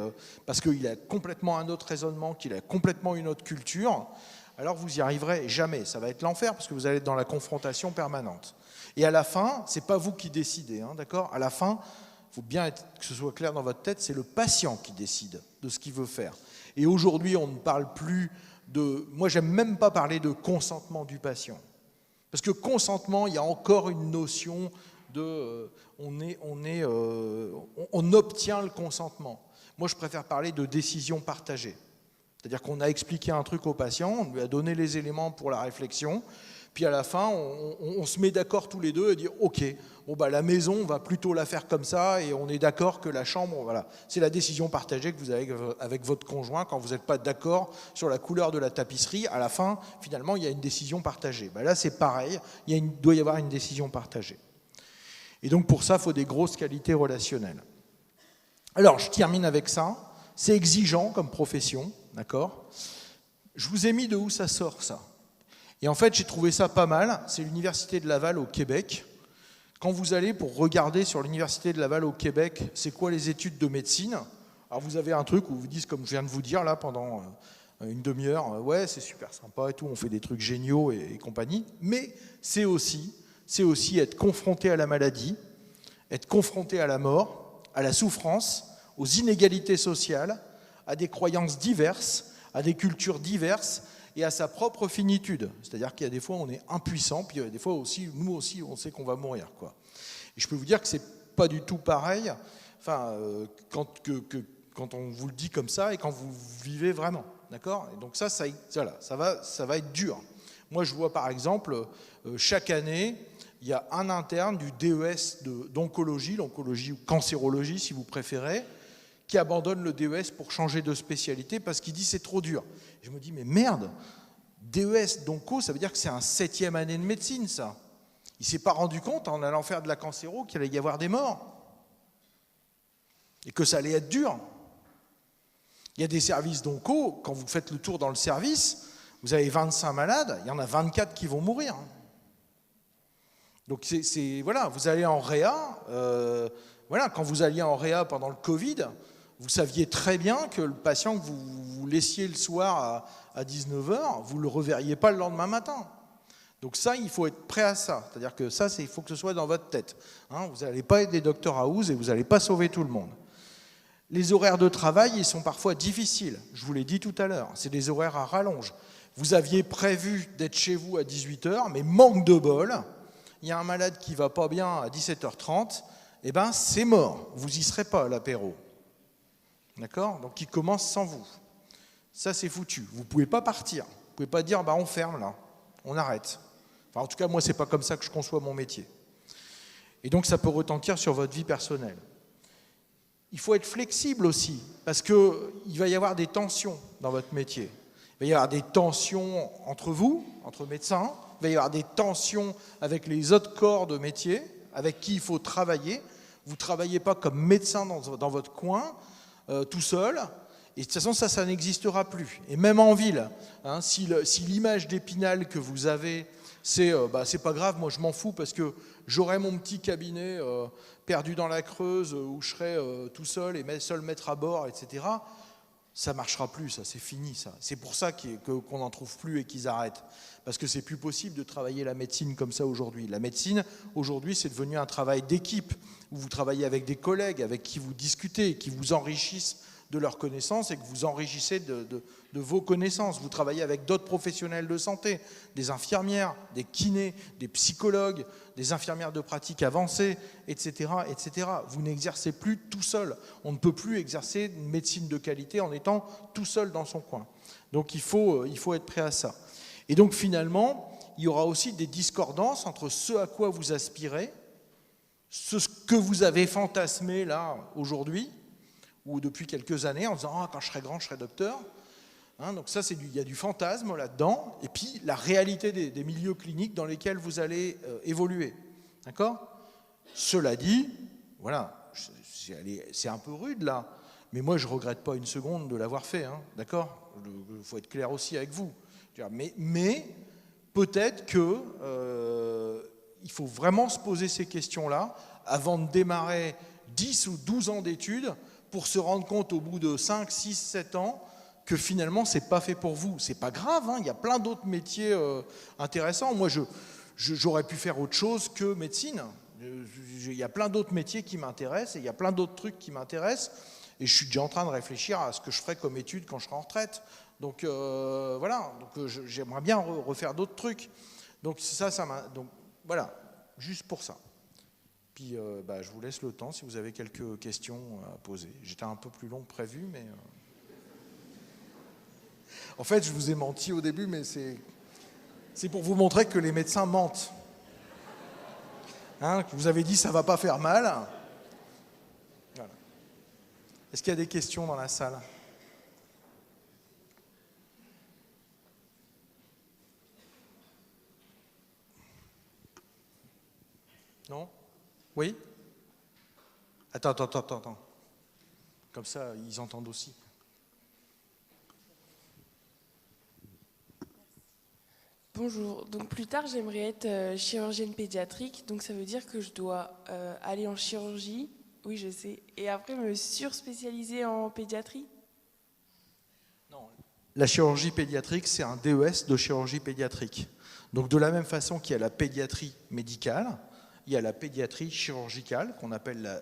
parce qu'il a complètement un autre raisonnement, qu'il a complètement une autre culture, alors vous n'y arriverez jamais. Ça va être l'enfer parce que vous allez être dans la confrontation permanente. Et à la fin, ce n'est pas vous qui décidez, hein, d'accord? À la fin, il faut bien que ce soit clair dans votre tête, c'est le patient qui décide de ce qu'il veut faire. Et aujourd'hui, on ne parle plus de... Moi, j'aime même pas parler de consentement du patient. Parce que consentement, il y a encore une notion de... on obtient le consentement. Moi, je préfère parler de décision partagée. C'est-à-dire qu'on a expliqué un truc au patient, on lui a donné les éléments pour la réflexion, puis à la fin, on se met d'accord tous les deux et dire « Ok, bon bah, la maison, on va plutôt la faire comme ça et on est d'accord que la chambre, voilà. » C'est la décision partagée que vous avez avec votre conjoint quand vous n'êtes pas d'accord sur la couleur de la tapisserie. À la fin, finalement, il y a une décision partagée. Bah là, c'est pareil, il doit y avoir une décision partagée. Et donc pour ça, il faut des grosses qualités relationnelles. Alors, je termine avec ça. C'est exigeant comme profession, d'accord? Je vous ai mis de où ça sort, ça. Et en fait, j'ai trouvé ça pas mal. C'est l'Université de Laval au Québec. Quand vous allez pour regarder sur l'Université de Laval au Québec, c'est quoi les études de médecine? Alors vous avez un truc où vous dites, comme je viens de vous dire là, pendant une demi-heure, ouais, c'est super sympa et tout, on fait des trucs géniaux et compagnie. Mais c'est aussi être confronté à la maladie, être confronté à la mort, à la souffrance, aux inégalités sociales, à des croyances diverses, à des cultures diverses, et à sa propre finitude. C'est-à-dire qu'il y a des fois, on est impuissant, puis il y a des fois aussi, nous aussi, on sait qu'on va mourir, quoi. Et je peux vous dire que c'est pas du tout pareil, enfin, quand on vous le dit comme ça et quand vous vivez vraiment, d'accord? Et donc ça va être dur. Moi, je vois par exemple, chaque année, il y a un interne du DES d'oncologie, l'oncologie ou cancérologie, si vous préférez, qui abandonne le DES pour changer de spécialité parce qu'il dit c'est trop dur. Et je me dis mais merde, DES d'onco, ça veut dire que c'est un 7e année de médecine, ça. Il ne s'est pas rendu compte en allant faire de la cancéro qu'il allait y avoir des morts et que ça allait être dur. Il y a des services d'onco, quand vous faites le tour dans le service, vous avez 25 malades, il y en a 24 qui vont mourir. Donc voilà, vous allez en réa, voilà, quand vous alliez en réa pendant le Covid, vous saviez très bien que le patient que vous laissiez le soir à 19h, vous ne le reverriez pas le lendemain matin. Donc ça, il faut être prêt à ça. C'est-à-dire que ça, il faut que ce soit dans votre tête. Hein, vous n'allez pas être des Dr House et vous n'allez pas sauver tout le monde. Les horaires de travail, ils sont parfois difficiles. Je vous l'ai dit tout à l'heure, c'est des horaires à rallonge. Vous aviez prévu d'être chez vous à 18h, mais manque de bol, il y a un malade qui ne va pas bien à 17h30, eh ben c'est mort, vous n'y serez pas à l'apéro. D'accord? Donc il commence sans vous. Ça c'est foutu, vous ne pouvez pas partir. Vous ne pouvez pas dire bah, on ferme là, on arrête. Enfin, en tout cas moi c'est pas comme ça que je conçois mon métier. Et donc ça peut retentir sur votre vie personnelle. Il faut être flexible aussi, parce qu'il va y avoir des tensions dans votre métier. Il va y avoir des tensions entre vous, entre médecins, il va y avoir des tensions avec les autres corps de métier, avec qui il faut travailler. Vous ne travaillez pas comme médecin dans votre coin, tout seul, et de toute façon ça n'existera plus. Et même en ville, hein, si l'image d'Épinal que vous avez, c'est pas grave, moi je m'en fous parce que j'aurai mon petit cabinet perdu dans la Creuse où je serai tout seul et seul maître à bord, etc. Ça ne marchera plus, ça, c'est fini, ça. C'est pour ça qu'on n'en trouve plus et qu'ils arrêtent. Parce que c'est plus possible de travailler la médecine comme ça aujourd'hui. La médecine, aujourd'hui, c'est devenu un travail d'équipe, où vous travaillez avec des collègues, avec qui vous discutez, qui vous enrichissent de leurs connaissances et que vous enrichissez de vos connaissances. Vous travaillez avec d'autres professionnels de santé, des infirmières, des kinés, des psychologues, des infirmières de pratique avancée, etc., etc. Vous n'exercez plus tout seul. On ne peut plus exercer une médecine de qualité en étant tout seul dans son coin. Donc il faut être prêt à ça. Et donc finalement, il y aura aussi des discordances entre ce à quoi vous aspirez, ce que vous avez fantasmé là aujourd'hui, ou depuis quelques années, en disant « Ah, quand je serai grand, je serai docteur ». Donc ça, il y a du fantasme là-dedans, et puis la réalité des milieux cliniques dans lesquels vous allez évoluer. D'accord ? Cela dit, voilà, c'est un peu rude là, mais moi je ne regrette pas une seconde de l'avoir fait, d'accord ? Il faut être clair aussi avec vous. Mais peut-être qu'il faut vraiment se poser ces questions-là avant de démarrer 10 ou 12 ans d'études pour se rendre compte au bout de 5, 6, 7 ans que finalement, ce n'est pas fait pour vous. Ce n'est pas grave, il y a plein d'autres métiers intéressants. Moi, j'aurais pu faire autre chose que médecine. Il y a plein d'autres métiers qui m'intéressent et il y a plein d'autres trucs qui m'intéressent. Et je suis déjà en train de réfléchir à ce que je ferai comme étude quand je serai en retraite. Donc voilà, j'aimerais bien refaire d'autres trucs. Donc donc voilà, juste pour ça. Puis je vous laisse le temps si vous avez quelques questions à poser. J'étais un peu plus long que prévu, mais... En fait, je vous ai menti au début, mais c'est pour vous montrer que les médecins mentent. Que vous avez dit ça ne va pas faire mal. Voilà. Est-ce qu'il y a des questions dans la salle ? Non ? Oui ? Attends. Comme ça, ils entendent aussi. Bonjour, donc plus tard j'aimerais être chirurgienne pédiatrique, donc ça veut dire que je dois aller en chirurgie, oui je sais, et après me surspécialiser en pédiatrie ? Non, la chirurgie pédiatrique c'est un DES de chirurgie pédiatrique. Donc de la même façon qu'il y a la pédiatrie médicale, il y a la pédiatrie chirurgicale qu'on appelle la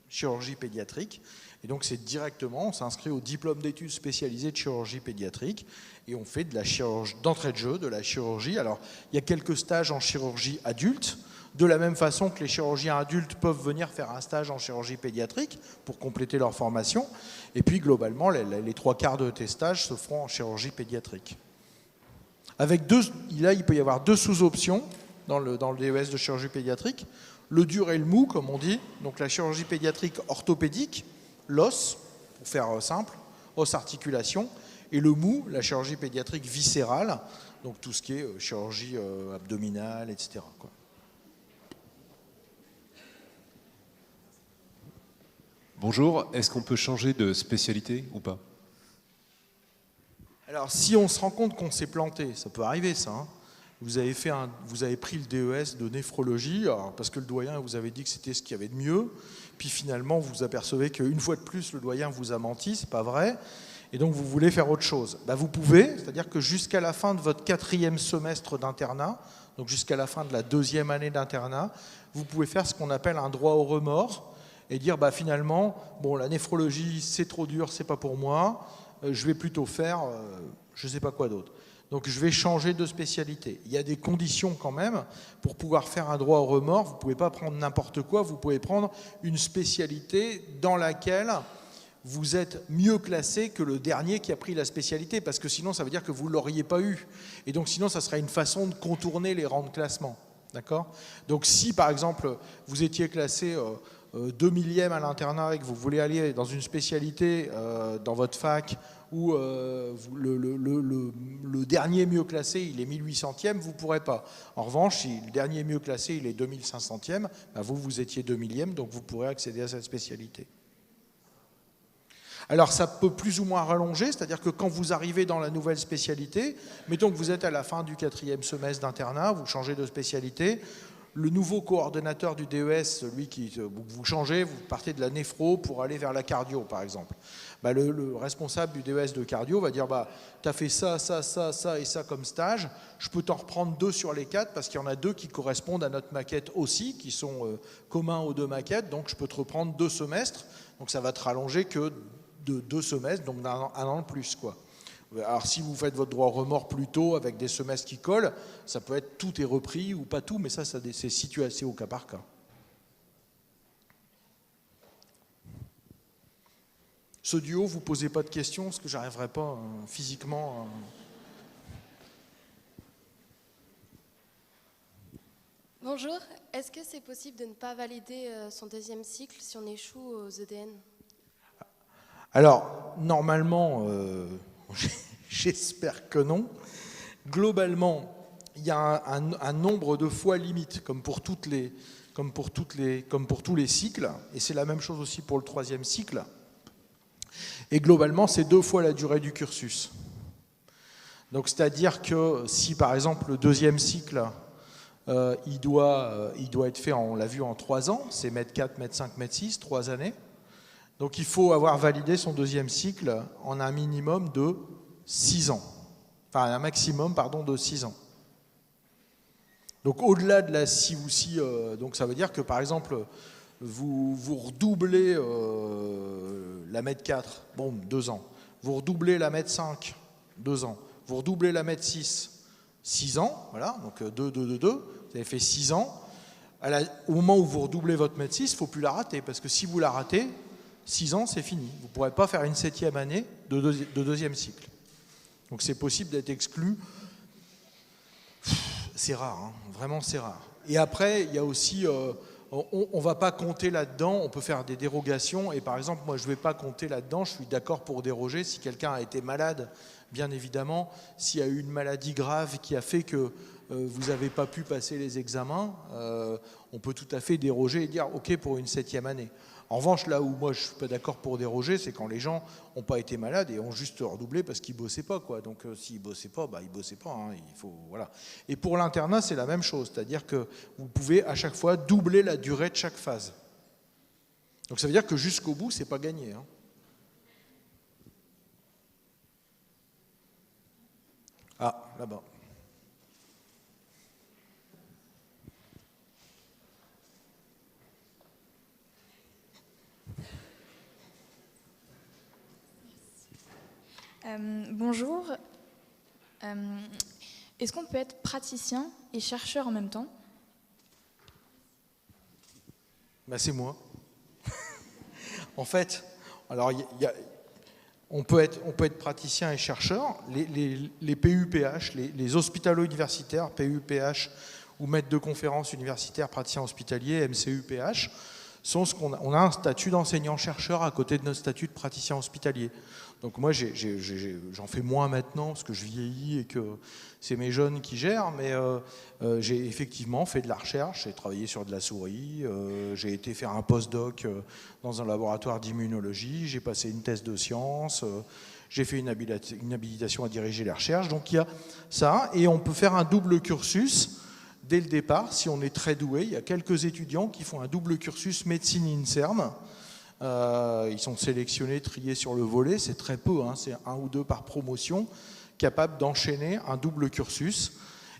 chirurgie pédiatrique. Et donc c'est directement, on s'inscrit au diplôme d'études spécialisées de chirurgie pédiatrique et on fait de la chirurgie d'entrée de jeu, de la chirurgie. Alors il y a quelques stages en chirurgie adulte, de la même façon que les chirurgiens adultes peuvent venir faire un stage en chirurgie pédiatrique pour compléter leur formation. Et puis globalement, les 3/4 de tes stages se feront en chirurgie pédiatrique. Avec là, il peut y avoir 2 sous-options dans le DES de chirurgie pédiatrique. Le dur et le mou, comme on dit. Donc la chirurgie pédiatrique orthopédique, l'os, pour faire simple, os-articulation, et le mou, la chirurgie pédiatrique viscérale, donc tout ce qui est chirurgie abdominale, etc. quoi. Bonjour, est-ce qu'on peut changer de spécialité ou pas ? Alors si on se rend compte qu'on s'est planté, ça peut arriver ça, vous avez pris le DES de néphrologie, parce que le doyen vous avait dit que c'était ce qu'il y avait de mieux, puis finalement vous apercevez qu'une fois de plus le doyen vous a menti, c'est pas vrai, et donc vous voulez faire autre chose. Vous pouvez, c'est-à-dire que jusqu'à la fin de votre 4e semestre d'internat, donc jusqu'à la fin de la 2e année d'internat, vous pouvez faire ce qu'on appelle un droit au remords, et dire finalement, la néphrologie c'est trop dur, c'est pas pour moi, je vais plutôt faire je sais pas quoi d'autre. Donc je vais changer de spécialité. Il y a des conditions quand même pour pouvoir faire un droit au remords. Vous ne pouvez pas prendre n'importe quoi, vous pouvez prendre une spécialité dans laquelle vous êtes mieux classé que le dernier qui a pris la spécialité, parce que sinon ça veut dire que vous ne l'auriez pas eu. Et donc sinon ça serait une façon de contourner les rangs de classement. D'accord ? Donc si par exemple vous étiez classé 2 millième à l'internat et que vous voulez aller dans une spécialité dans votre fac où le dernier mieux classé il est 1800e, vous ne pourrez pas. En revanche, si le dernier mieux classé il est 2500e, vous étiez 2 millième, donc vous pourrez accéder à cette spécialité. Alors ça peut plus ou moins rallonger, c'est-à-dire que quand vous arrivez dans la nouvelle spécialité, mettons que vous êtes à la fin du 4e semestre d'internat, vous changez de spécialité, le nouveau coordonnateur du DES, celui qui vous changez, vous partez de la néphro pour aller vers la cardio par exemple. Le responsable du DES de cardio va dire tu as fait ça, ça, ça, ça et ça comme stage, je peux t'en reprendre 2 sur les 4 parce qu'il y en a 2 qui correspondent à notre maquette aussi, qui sont communs aux 2 maquettes, donc je peux te reprendre 2 semestres, donc ça va te rallonger que de 2 semestres, donc un an de plus, quoi. Alors si vous faites votre droit au remords plus tôt avec des semestres qui collent, ça peut être tout est repris ou pas tout, mais ça c'est situé assez au cas par cas. Ce duo, vous ne posez pas de questions, parce que j'arriverai pas physiquement. Bonjour, est-ce que c'est possible de ne pas valider son deuxième cycle si on échoue aux EDN? Alors, normalement, j'espère que non. Globalement, il y a un nombre de fois limite, comme pour tous les cycles, et c'est la même chose aussi pour le 3e cycle. Et globalement, c'est 2 fois la durée du cursus. Donc, c'est-à-dire que si, par exemple, le 2e cycle, il doit être fait, on l'a vu, en 3 ans, c'est mètre 4, mètre 5, mètre 6, 3 années. Donc il faut avoir validé son 2e cycle en un minimum de 6 ans. Enfin, un maximum, pardon, de 6 ans. Donc au-delà de la donc ça veut dire que, par exemple, vous redoublez la mètre 4, bon, 2 ans. Vous redoublez la mètre 5, 2 ans. Vous redoublez la mètre 6, 6 ans, voilà, donc 2, 2, 2, 2, vous avez fait 6 ans. Au moment où vous redoublez votre mètre 6, il ne faut plus la rater, parce que si vous la ratez, 6 ans, c'est fini. Vous ne pourrez pas faire une 7e année de 2e cycle. Donc c'est possible d'être exclu. C'est rare, hein, vraiment c'est rare. Et après, il y a aussi, on ne va pas compter là-dedans, on peut faire des dérogations. Et par exemple, moi je ne vais pas compter là-dedans, je suis d'accord pour déroger si quelqu'un a été malade, bien évidemment, s'il y a eu une maladie grave qui a fait que vous n'avez pas pu passer les examens, on peut tout à fait déroger et dire ok pour une 7e année. En revanche, là où moi je ne suis pas d'accord pour déroger, c'est quand les gens n'ont pas été malades et ont juste redoublé parce qu'ils ne bossaient pas, quoi. Donc s'ils ne bossaient pas, ils ne bossaient pas. Hein. Voilà. Et pour l'internat, c'est la même chose, c'est-à-dire que vous pouvez à chaque fois doubler la durée de chaque phase. Donc ça veut dire que jusqu'au bout, ce n'est pas gagné. Hein. Ah, là-bas. Bonjour. Est-ce qu'on peut être praticien et chercheur en même temps? C'est moi. En fait, alors on peut être praticien et chercheur. Les PUPH, les hospitalo-universitaires, PUPH ou maîtres de conférences universitaires, praticiens hospitaliers, MCUPH, on a un statut d'enseignant-chercheur à côté de notre statut de praticien hospitalier. Donc moi, j'en fais moins maintenant parce que je vieillis et que c'est mes jeunes qui gèrent, mais j'ai effectivement fait de la recherche, j'ai travaillé sur de la souris, j'ai été faire un post-doc dans un laboratoire d'immunologie, j'ai passé une thèse de sciences, j'ai fait une habilitation à diriger la recherche. Donc il y a ça, et on peut faire un double cursus dès le départ si on est très doué. Il y a quelques étudiants qui font un double cursus médecine INSERM. Ils sont sélectionnés, triés sur le volet, c'est très peu, hein, c'est 1 ou 2 par promotion, capables d'enchaîner un double cursus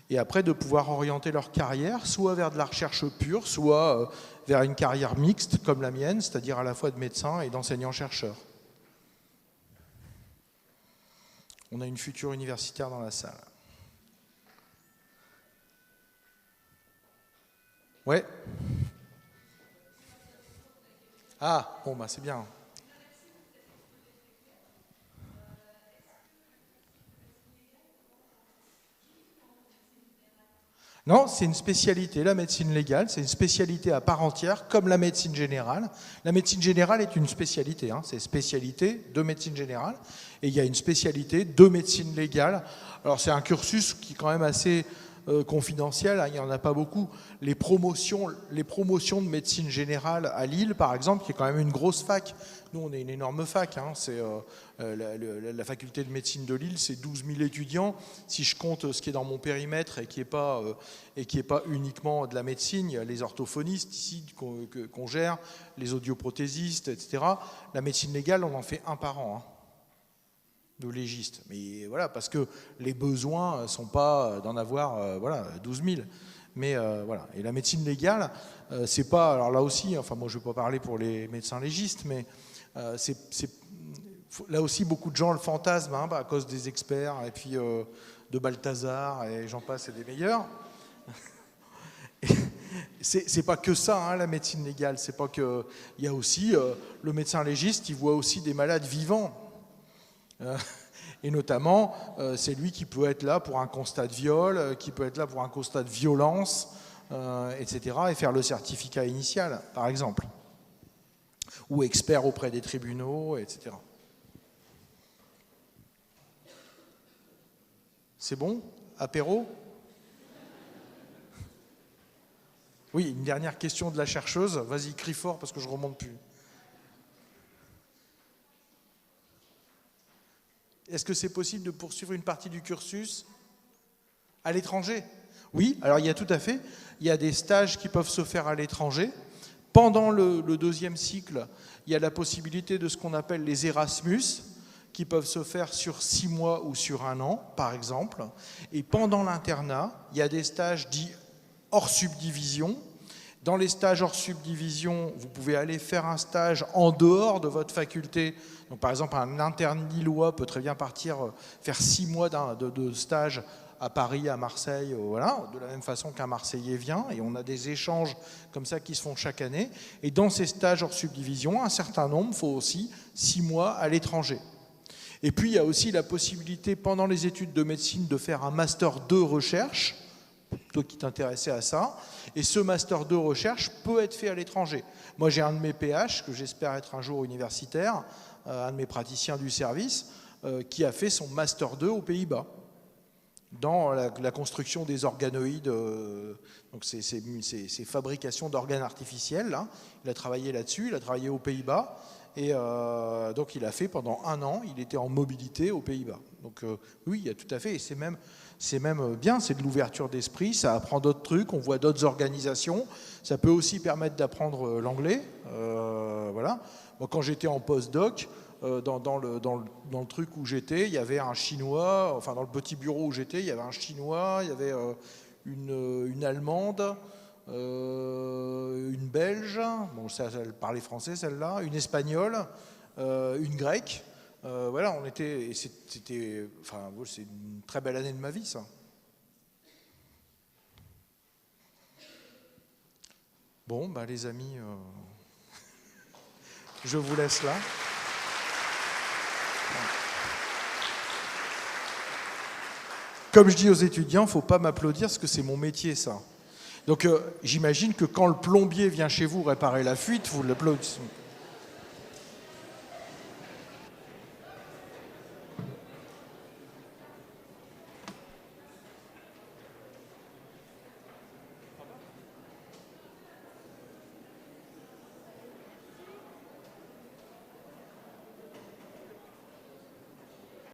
et après de pouvoir orienter leur carrière soit vers de la recherche pure, soit vers une carrière mixte comme la mienne, c'est-à-dire à la fois de médecin et d'enseignant-chercheur. On a une future universitaire dans la salle. Ouais. Ah, bon, c'est bien. Non, c'est une spécialité, la médecine légale, c'est une spécialité à part entière, comme la médecine générale. La médecine générale est une spécialité, hein, c'est spécialité de médecine générale, et il y a une spécialité de médecine légale. Alors c'est un cursus qui est quand même assez confidentiel, hein, il n'y en a pas beaucoup. Les promotions de médecine générale à Lille, par exemple, qui est quand même une grosse fac. Nous, on est une énorme fac. Hein, c'est, la faculté de médecine de Lille, c'est 12 000 étudiants. Si je compte ce qui est dans mon périmètre et qui n'est pas uniquement de la médecine, il y a les orthophonistes ici qu'on gère, les audioprothésistes, etc. La médecine légale, on en fait 1 par an. Hein, de légistes. Mais voilà, parce que les besoins ne sont pas d'en avoir 12 000. Mais voilà. Et la médecine légale, c'est pas. Alors là aussi, enfin moi je ne vais pas parler pour les médecins légistes, mais Là aussi, beaucoup de gens le fantasment hein, à cause des experts et puis de Balthazar et j'en passe et des meilleurs. C'est pas que ça, hein, la médecine légale. C'est pas que. Il y a aussi le médecin légiste, il voit aussi des malades vivants. Et notamment, c'est lui qui peut être là pour un constat de viol, qui peut être là pour un constat de violence, etc. Et faire le certificat initial, par exemple. Ou expert auprès des tribunaux, etc. C'est bon? Apéro? Oui, une dernière question de la chercheuse. Vas-y, crie fort parce que je ne remonte plus. Est-ce que c'est possible de poursuivre une partie du cursus à l'étranger? Oui, alors il y a tout à fait. Il y a des stages qui peuvent se faire à l'étranger. Pendant le deuxième cycle, il y a la possibilité de ce qu'on appelle les Erasmus, qui peuvent se faire sur 6 mois ou sur 1 an, par exemple. Et pendant l'internat, il y a des stages dits hors subdivision. Dans les stages hors subdivision, vous pouvez aller faire un stage en dehors de votre faculté. Donc, par exemple, un interne lillois peut très bien partir faire 6 mois de stage à Paris, à Marseille, voilà, de la même façon qu'un Marseillais vient. Et on a des échanges comme ça qui se font chaque année. Et dans ces stages hors subdivision, un certain nombre, il faut aussi 6 mois à l'étranger. Et puis, il y a aussi la possibilité, pendant les études de médecine, de faire un Master 2 recherche, toi qui t'intéressais à ça, et ce Master 2 recherche peut être fait à l'étranger. Moi, j'ai un de mes PH, que j'espère être un jour universitaire, un de mes praticiens du service, qui a fait son Master 2 aux Pays-Bas, dans la construction des organoïdes, donc ces fabrications d'organes artificiels. Là. Il a travaillé là-dessus, il a travaillé aux Pays-Bas, et donc il a fait pendant 1 an, il était en mobilité aux Pays-Bas. Donc oui, il y a tout à fait, et c'est même bien, c'est de l'ouverture d'esprit, ça apprend d'autres trucs, on voit d'autres organisations, ça peut aussi permettre d'apprendre l'anglais. Voilà. Moi, quand j'étais en postdoc, dans le truc où j'étais, il y avait un Chinois, enfin dans le petit bureau où j'étais, il y avait un Chinois, il y avait une Allemande, une Belge, bon, elle parlait français celle-là, une Espagnole, une Grecque. Voilà, on était, c'était, enfin, c'est une très belle année de ma vie, ça. Bon, bah les amis, je vous laisse là. Comme je dis aux étudiants, il ne faut pas m'applaudir parce que c'est mon métier, ça. Donc j'imagine que quand le plombier vient chez vous réparer la fuite, vous l'applaudissez.